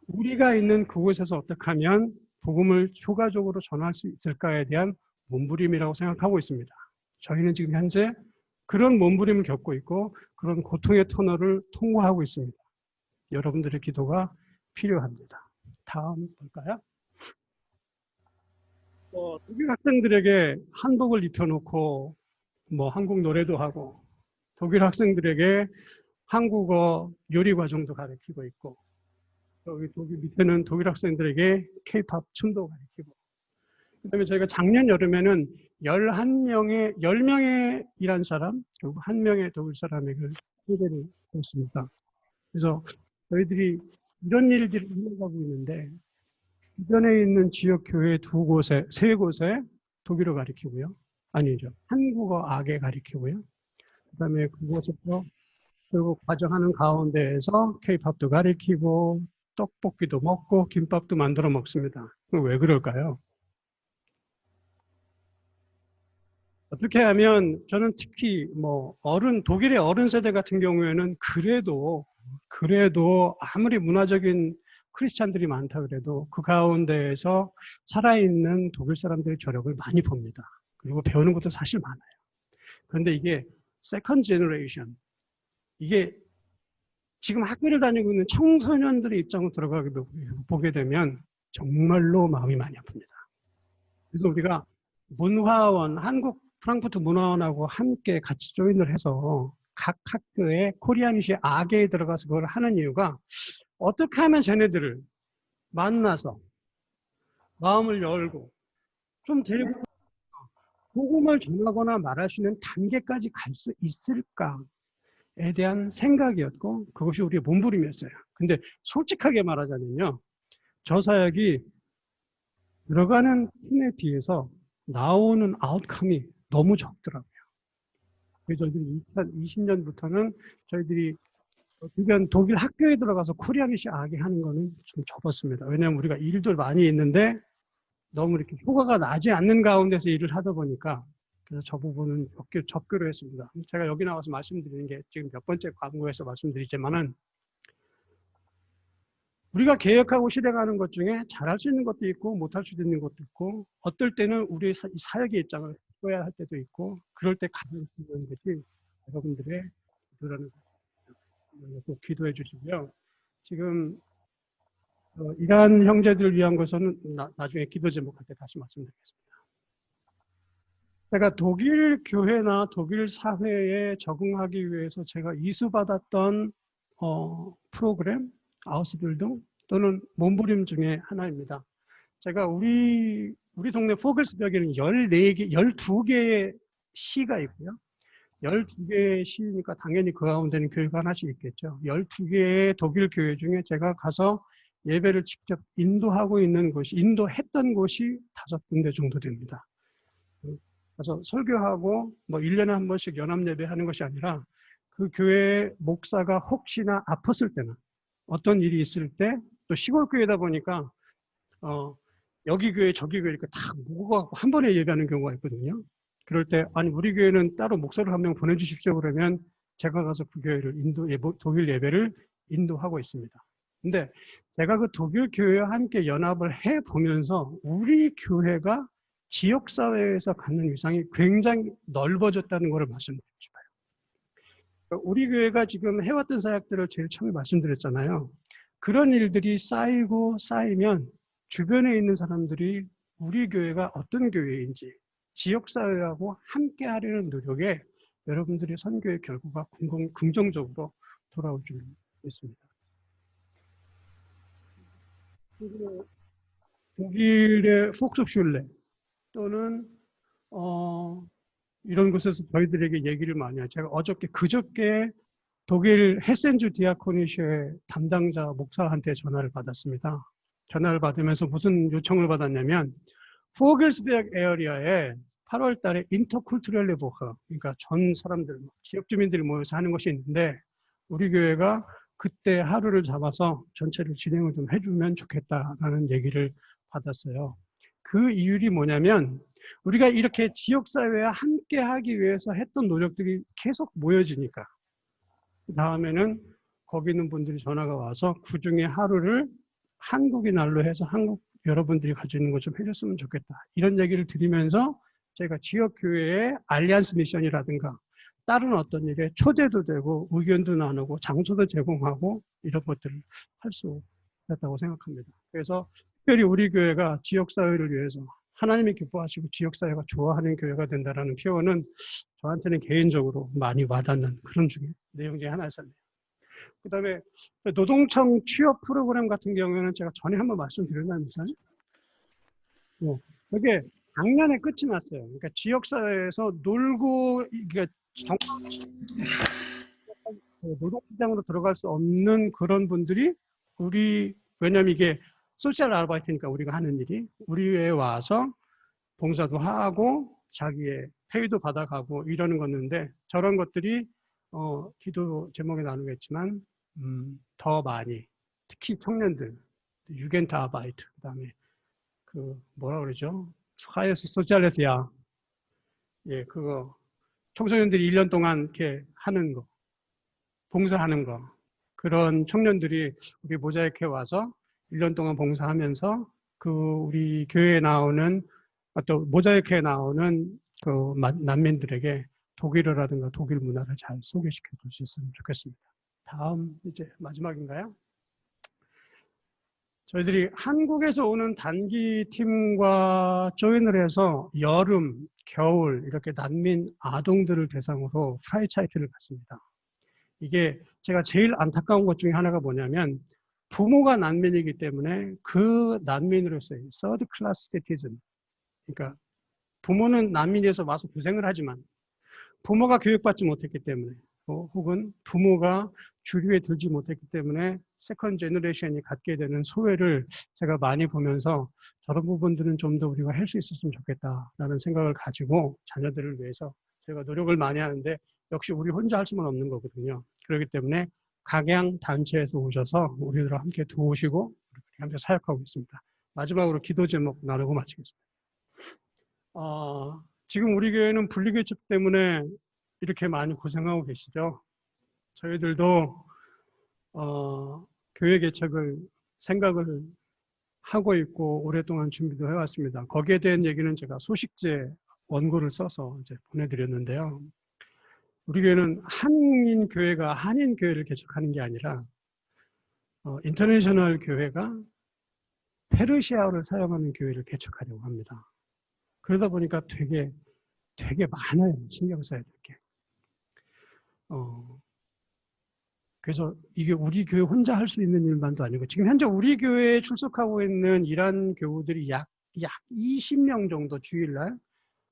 우리가 있는 그곳에서 어떻게 하면 복음을 효과적으로 전할 수 있을까에 대한 몸부림이라고 생각하고 있습니다. 저희는 지금 현재 그런 몸부림을 겪고 있고 그런 고통의 터널을 통과하고 있습니다. 여러분들의 기도가 필요합니다. 다음 볼까요? 독일 학생들에게 한복을 입혀놓고 뭐 한국 노래도 하고 독일 학생들에게 한국어 요리 과정도 가르치고 있고 여기 독일 밑에는 독일 학생들에게 K-팝 춤도 가르치고 그다음에 저희가 작년 여름에는 10명의 일한 사람 그리고 1명의 독일 사람에게 소개를 했습니다. 그래서 저희들이 이런 일들을 이어가고 있는데 주변에 있는 지역 교회 2곳에 3곳에 독일어 가르치고요. 아니죠. 한국어 악에 가르치고요. 그다음에 그곳에서 결국 과정하는 가운데에서 K-팝도 가르치고 떡볶이도 먹고 김밥도 만들어 먹습니다. 왜 그럴까요? 어떻게 하면 저는 특히 뭐 독일의 어른 세대 같은 경우에는 그래도 아무리 문화적인 크리스찬들이 많다 그래도 그 가운데에서 살아있는 독일 사람들의 저력을 많이 봅니다. 그리고 배우는 것도 사실 많아요. 그런데 이게 세컨드 제너레이션, 이게 지금 학교를 다니고 있는 청소년들의 입장으로 보게 되면 정말로 마음이 많이 아픕니다. 그래서 우리가 문화원, 한국 프랑크푸르트 문화원하고 함께 같이 조인을 해서 각 학교에 코리아니시 아게에 들어가서 그걸 하는 이유가 어떻게 하면 쟤네들을 만나서 마음을 열고 좀 데리고 복음을 전하거나 말할 수 있는 단계까지 갈 수 있을까에 대한 생각이었고 그것이 우리의 몸부림이었어요. 근데 솔직하게 말하자면요. 저 사역이 들어가는 팀에 비해서 나오는 아웃컴이 너무 적더라고요. 그래서 저희들이 2020년부터는 저희들이 주변 독일 학교에 들어가서 코리아니시 아게 하는 거는 좀 접었습니다. 왜냐하면 우리가 일도 많이 있는데 너무 이렇게 효과가 나지 않는 가운데서 일을 하다 보니까 그래서 저 부분은 접기로 했습니다. 제가 여기 나와서 말씀드리는 게 지금 몇 번째 광고에서 말씀드리지만은 우리가 계획하고 실행하는 것 중에 잘할 수 있는 것도 있고 못할 수도 있는 것도 있고 어떨 때는 우리의 사역의 입장을 해야 할 때도 있고 그럴 때 가장 중요한 것이 여러분들의 기도라는 것을 꼭 기도해 주시고요. 지금 이러한 형제들을 위한 것은 나중에 기도 제목할 때 다시 말씀드리겠습니다. 제가 독일 교회나 독일 사회에 적응하기 위해서 제가 이수받았던 프로그램, 아우스빌딩 또는 몸부림 중에 하나입니다. 제가 우리 동네 포글스벽에는 12개의 시가 있고요. 12개의 시니까 당연히 그 가운데는 교회가 하나씩 있겠죠. 12개의 독일 교회 중에 제가 가서 예배를 직접 인도했던 곳이 5군데 정도 됩니다. 그래서 설교하고 뭐 1년에 한 번씩 연합예배 하는 것이 아니라 그 교회 목사가 혹시나 아팠을 때나 어떤 일이 있을 때 또 시골 교회다 보니까 여기 교회 저기 교회 이렇게 다 모아갖고 한 번에 예배하는 경우가 있거든요. 그럴 때 아니 우리 교회는 따로 목사를 한 명 보내주십시오 그러면 제가 가서 그 교회를 독일 예배를 인도하고 있습니다. 근데 제가 그 독일 교회와 함께 연합을 해보면서 우리 교회가 지역사회에서 갖는 위상이 굉장히 넓어졌다는 것을 말씀드리고 싶어요. 우리 교회가 지금 해왔던 사역들을 제일 처음에 말씀드렸잖아요. 그런 일들이 쌓이면 주변에 있는 사람들이 우리 교회가 어떤 교회인지 지역사회하고 함께 하려는 노력에 여러분들의 선교의 결과가 긍정적으로 돌아올 줄 믿습니다. 독일의 폭스슐레 또는 이런 곳에서 저희들에게 얘기를 많이 하죠. 제가 그저께 독일 헤센주 디아코니시의 담당자 목사한테 전화를 받았습니다. 전화를 받으면서 무슨 요청을 받았냐면 포글스베르 에어리아에 8월 달에 인터쿨투렐레 보흐, 그러니까 전 사람들, 지역 주민들이 모여서 하는 것이 있는데 우리 교회가 그때 하루를 잡아서 전체를 진행을 좀 해주면 좋겠다라는 얘기를 받았어요. 그 이유가 뭐냐면 우리가 이렇게 지역사회와 함께 하기 위해서 했던 노력들이 계속 모여지니까 그 다음에는 거기 있는 분들이 전화가 와서 그 중에 하루를 한국이 날로 해서 한국 여러분들이 가지고 있는 거 좀 해줬으면 좋겠다. 이런 얘기를 드리면서 저희가 지역교회의 알리안스 미션이라든가 다른 어떤 일에 초대도 되고 의견도 나누고 장소도 제공하고 이런 것들을 할 수 있다고 생각합니다. 그래서 특별히 우리 교회가 지역사회를 위해서 하나님이 기뻐하시고 지역사회가 좋아하는 교회가 된다는 표현은 저한테는 개인적으로 많이 와닿는 그런 내용 중에 하나였습니다. 그 다음에 노동청 취업 프로그램 같은 경우에는 제가 전에 한번 말씀드렸나요? 그게 작년에 끝이 났어요. 그러니까 지역사회에서 놀고 이게 노동시장으로 들어갈 수 없는 그런 분들이 왜냐면 이게 소셜 아르바이트니까 우리가 하는 일이 우리 회에 와서 봉사도 하고 자기의 페이도 받아가고 이러는 건데 저런 것들이 기도 제목에 나누겠지만 더 많이 특히 청년들, 유겐트아바이트, 그다음에 그 뭐라 그러죠? 하이에스 소циал레스야. 예, 그거 청소년들이 1년 동안 이렇게 하는 거, 봉사하는 거. 그런 청년들이 우리 모자이크에 와서 1년 동안 봉사하면서 그 우리 교회에 나오는 또 모자이크에 나오는 그 난민들에게 독일어라든가 독일 문화를 잘 소개시켜 줄 수 있으면 좋겠습니다. 다음 이제 마지막인가요? 저희들이 한국에서 오는 단기 팀과 조인을 해서 여름, 겨울 이렇게 난민 아동들을 대상으로 프라이차이트를 갔습니다. 이게 제가 제일 안타까운 것 중에 하나가 뭐냐면 부모가 난민이기 때문에 그 난민으로서의 서드 클래스 시티즌, 그러니까 부모는 난민에서 와서 고생을 하지만 부모가 교육받지 못했기 때문에 혹은 부모가 주류에 들지 못했기 때문에 세컨 제너레이션이 갖게 되는 소외를 제가 많이 보면서 저런 부분들은 좀 더 우리가 할 수 있었으면 좋겠다라는 생각을 가지고 자녀들을 위해서 제가 노력을 많이 하는데 역시 우리 혼자 할 수는 없는 거거든요. 그렇기 때문에 각양 단체에서 오셔서 우리들과 함께 도우시고 함께 사역하고 있습니다. 마지막으로 기도 제목 나누고 마치겠습니다. 지금 우리 교회는 분리개척 때문에 이렇게 많이 고생하고 계시죠. 저희들도 교회 개척을 생각을 하고 있고 오랫동안 준비도 해왔습니다. 거기에 대한 얘기는 제가 소식제 원고를 써서 이제 보내드렸는데요. 우리 교회는 한인 교회가 한인 교회를 개척하는 게 아니라 인터내셔널 교회가 페르시아어를 사용하는 교회를 개척하려고 합니다. 그러다 보니까 되게 많아요. 신경 써야 될 게. 그래서 이게 우리 교회 혼자 할 수 있는 일만도 아니고 지금 현재 우리 교회에 출석하고 있는 이란 교우들이 약 20명 정도 주일날,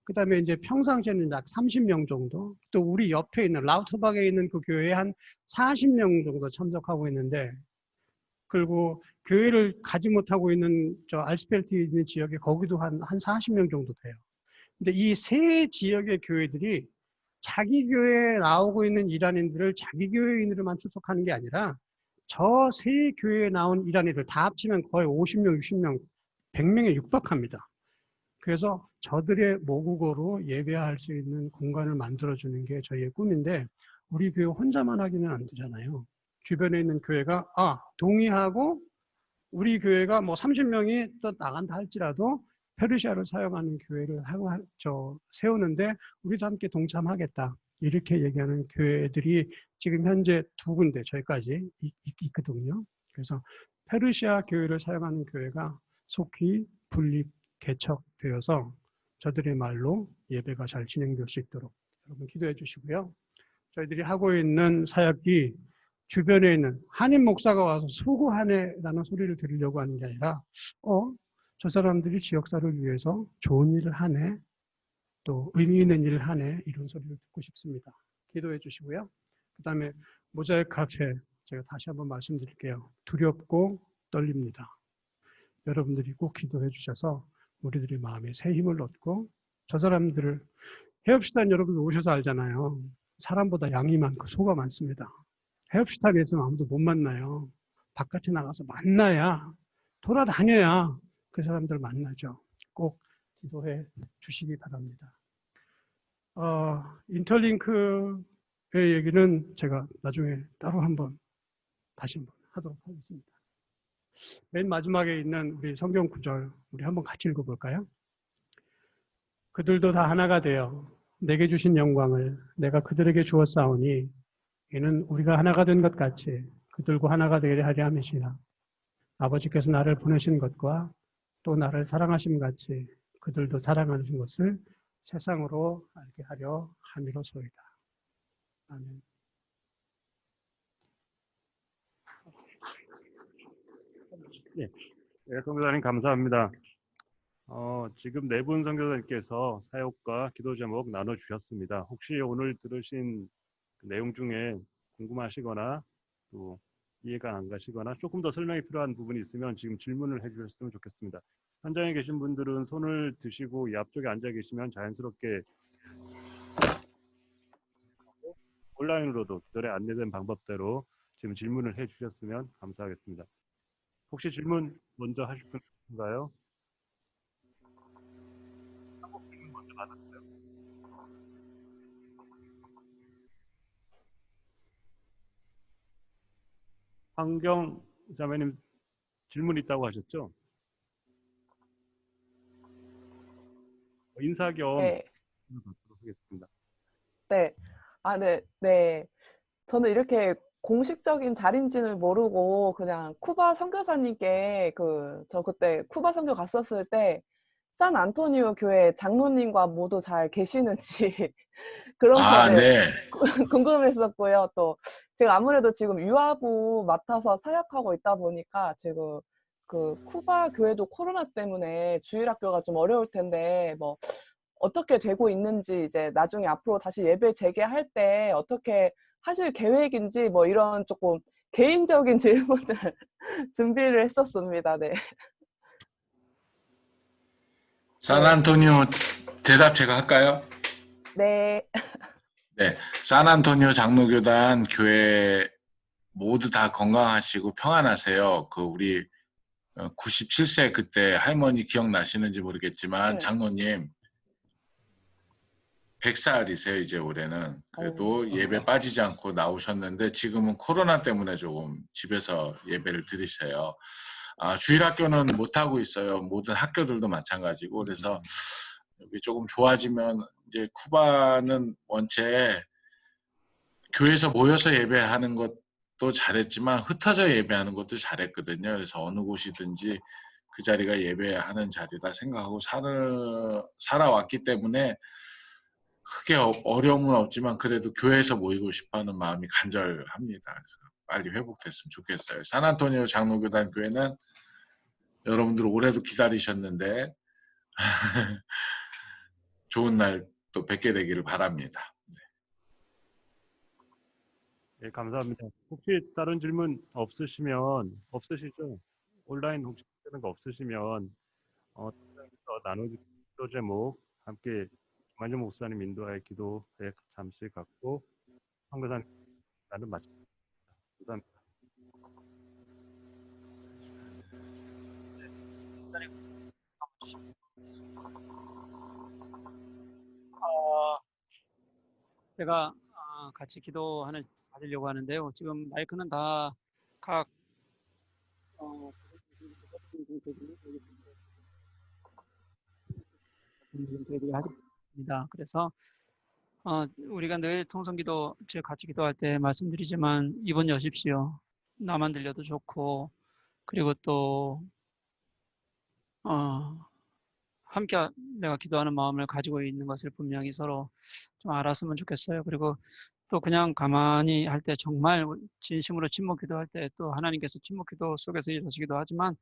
그 다음에 이제 평상시에는 약 30명 정도, 또 우리 옆에 있는 라우트박에 있는 그 교회에 한 40명 정도 참석하고 있는데, 그리고 교회를 가지 못하고 있는 저 알스펠트에 있는 지역에 거기도 한 40명 정도 돼요. 근데 이 세 지역의 교회들이 자기 교회에 나오고 있는 이란인들을 자기 교회인으로만 출석하는 게 아니라 저 세 교회에 나온 이란인들 다 합치면 거의 50명, 60명, 100명에 육박합니다. 그래서 저들의 모국어로 예배할 수 있는 공간을 만들어주는 게 저희의 꿈인데 우리 교회 혼자만 하기는 안 되잖아요. 주변에 있는 교회가 동의하고 우리 교회가 뭐 30명이 또 나간다 할지라도 페르시아를 사용하는 교회를 세우는데 우리도 함께 동참하겠다. 이렇게 얘기하는 교회들이 지금 현재 2군데 저희까지 있거든요. 그래서 페르시아 교회를 사용하는 교회가 속히 분립 개척되어서 저들의 말로 예배가 잘 진행될 수 있도록 여러분 기도해 주시고요. 저희들이 하고 있는 사역이 주변에 있는 한인 목사가 와서 수고하네라는 소리를 들으려고 하는 게 아니라 저 사람들이 지역사를 위해서 좋은 일을 하네, 또 의미 있는 일을 하네, 이런 소리를 듣고 싶습니다. 기도해 주시고요. 그 다음에 모자이크 카페 제가 다시 한번 말씀드릴게요. 두렵고 떨립니다. 여러분들이 꼭 기도해 주셔서 우리들의 마음에 새 힘을 얻고 저 사람들을 해협시단 여러분 오셔서 알잖아요. 사람보다 양이 많고 소가 많습니다. 해협시단에서는 아무도 못 만나요. 바깥에 나가서 만나야 돌아다녀야 그 사람들 만나죠. 꼭 기도해 주시기 바랍니다. 인터링크의 얘기는 제가 나중에 따로 다시 한번 하도록 하겠습니다. 맨 마지막에 있는 우리 성경 구절 우리 한번 같이 읽어볼까요? 그들도 다 하나가 되어 내게 주신 영광을 내가 그들에게 주었사오니 이는 우리가 하나가 된 것 같이 그들과 하나가 되게 하려 함이시라. 아버지께서 나를 보내신 것과 또 나를 사랑하심 같이 그들도 사랑하신 것을 세상으로 알게 하려 함이로소이다. 아멘.
네, 성교사님 감사합니다. 지금 4분 선교사님께서 사역과 기도 제목 나눠주셨습니다. 혹시 오늘 들으신 그 내용 중에 궁금하시거나 또 이해가 안 가시거나 조금 더 설명이 필요한 부분이 있으면 지금 질문을 해주셨으면 좋겠습니다. 현장에 계신 분들은 손을 드시고 이 앞쪽에 앉아 계시면 자연스럽게 온라인으로도 기도에 안내된 방법대로 지금 질문을 해주셨으면 감사하겠습니다. 혹시 질문 먼저 하실 분인가요? 질문 먼저 받았어요. 황경 자매님 질문 있다고 하셨죠? 인사 겸
네,
질문 받도록 하겠습니다.
네. 아, 네, 네. 저는 이렇게 공식적인 자리인지를 모르고 그냥 쿠바 선교사님께 저 그때 쿠바 선교 갔었을 때 산 안토니오 교회 장로님과 모두 잘 계시는지 그런
아,
거를
네.
궁금했었고요. 또 제가 아무래도 지금 유아부 맡아서 사역하고 있다 보니까 지금 그 쿠바 교회도 코로나 때문에 주일학교가 좀 어려울 텐데 뭐 어떻게 되고 있는지 이제 나중에 앞으로 다시 예배 재개할 때 어떻게 하실 계획인지 뭐 이런 조금 개인적인 질문을 준비를 했었습니다. 네. 네.
산안토니오 대답 제가 할까요?
네.
네. 산안토니오 장로교단 교회 모두 다 건강하시고 평안하세요. 우리 97세 그때 할머니 기억나시는지 모르겠지만
네.
장로님 100살이세요, 이제 올해는. 그래도 예배 빠지지 않고 나오셨는데 지금은 코로나 때문에 조금 집에서 예배를 드리세요. 주일학교는 못하고 있어요. 모든 학교들도 마찬가지고. 그래서 여기 조금 좋아지면 이제 쿠바는 원체 교회에서 모여서 예배하는 것도 잘했지만 흩어져 예배하는 것도 잘했거든요. 그래서 어느 곳이든지 그 자리가 예배하는 자리다 생각하고 살아왔기 때문에 크게 어려움은 없지만 그래도 교회에서 모이고 싶어하는 마음이 간절합니다. 그래서 빨리 회복됐으면 좋겠어요. 산안토니오 장로교단 교회는 여러분들 올해도 기다리셨는데 좋은 날 또 뵙게 되기를 바랍니다.
예, 감사합니다. 혹시 다른 질문 없으시죠? 온라인 혹시 되는 거 없으시면 나눠주신 기도 제목 함께 김한정 목사님 인도하의 기도에 잠시 갖고 황교사님 나는 마칩니다. 감사합니다.
제가 같이 가지려고 하는데요. 지금 마이크는 다 각 분들이 하겠습니다. 그래서 우리가 늘 통성기도 즉 같이 기도할 때 말씀드리지만 이번 여십시오. 나만 들려도 좋고 그리고 또 함께 내가 기도하는 마음을 가지고 있는 것을 분명히 서로 좀 알았으면 좋겠어요. 그리고 또 그냥 가만히 할 때 정말 진심으로 침묵 기도할 때 또 하나님께서 침묵 기도 속에서 일하시기도 하지만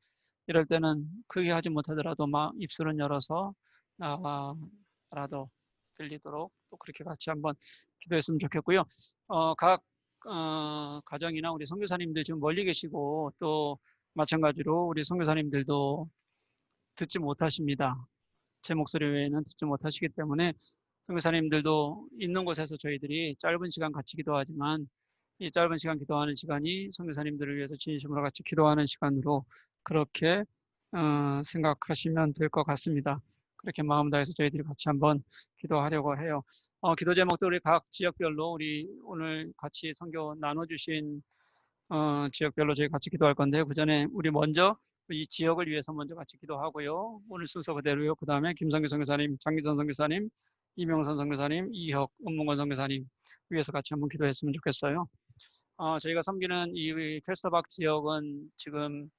이럴 때는 크게 하지 못하더라도 입술은 열어서 나라도 들리도록 또 그렇게 같이 한번 기도했으면 좋겠고요. 각 가정이나 우리 선교사님들 지금 멀리 계시고 또 마찬가지로 우리 선교사님들도 듣지 못하십니다. 제 목소리 외에는 듣지 못하시기 때문에 선교사님들도 있는 곳에서 저희들이 짧은 시간 같이 기도하지만 이 짧은 시간 기도하는 시간이 선교사님들을 위해서 진심으로 같이 기도하는 시간으로 그렇게 생각하시면 될 것 같습니다. 그렇게 마음 다해서 저희들이 같이 한번 기도하려고 해요. 기도 제목도 우리 각 지역별로 우리 오늘 같이 선교 나눠주신 지역별로 저희 같이 기도할 건데 그 전에 우리 먼저 이 지역을 위해서 먼저 같이 기도하고요. 오늘 순서 그대로요. 그 다음에 김성규 선교사님, 장기선 선교사님, 이명선 선교사님, 이혁, 은문건 선교사님 위해서 같이 한번 기도했으면 좋겠어요. 저희가 섬기는 이 캐스터박 지역은 지금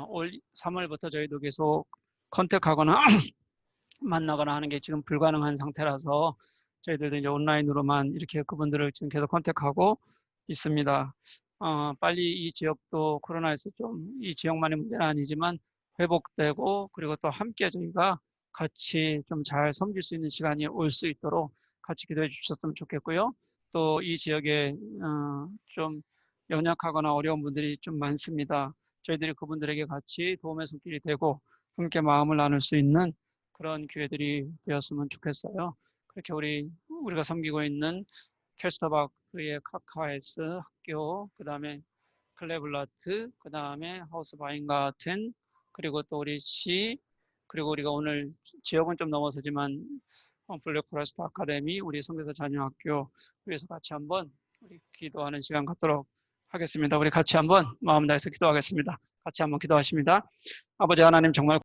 올 3월부터 저희도 계속 컨택하거나 만나거나 하는 게 지금 불가능한 상태라서 저희들도 이제 온라인으로만 이렇게 그분들을 지금 계속 컨택하고 있습니다. 빨리 이 지역도 코로나에서 좀 이 지역만의 문제는 아니지만 회복되고 그리고 또 함께 저희가 같이 좀 잘 섬길 수 있는 시간이 올 수 있도록 같이 기도해 주셨으면 좋겠고요. 또 이 지역에 좀 연약하거나 어려운 분들이 좀 많습니다. 저희들이 그분들에게 같이 도움의 손길이 되고 함께 마음을 나눌 수 있는 그런 기회들이 되었으면 좋겠어요. 그렇게 우리가 섬기고 있는 캐스터바크의 카카에스 학교, 그 다음에 클레블라트, 그 다음에 하우스 바인가텐, 그리고 또 우리 시, 그리고 우리가 오늘 지역은 좀 넘어서지만 블랙 포레스트 아카데미, 우리 선교사 자녀학교 위해서 같이 한번 우리 기도하는 시간 갖도록 하겠습니다. 우리 같이 한번 마음 다해서 기도하겠습니다. 같이 한번 기도하십니다. 아버지 하나님, 정말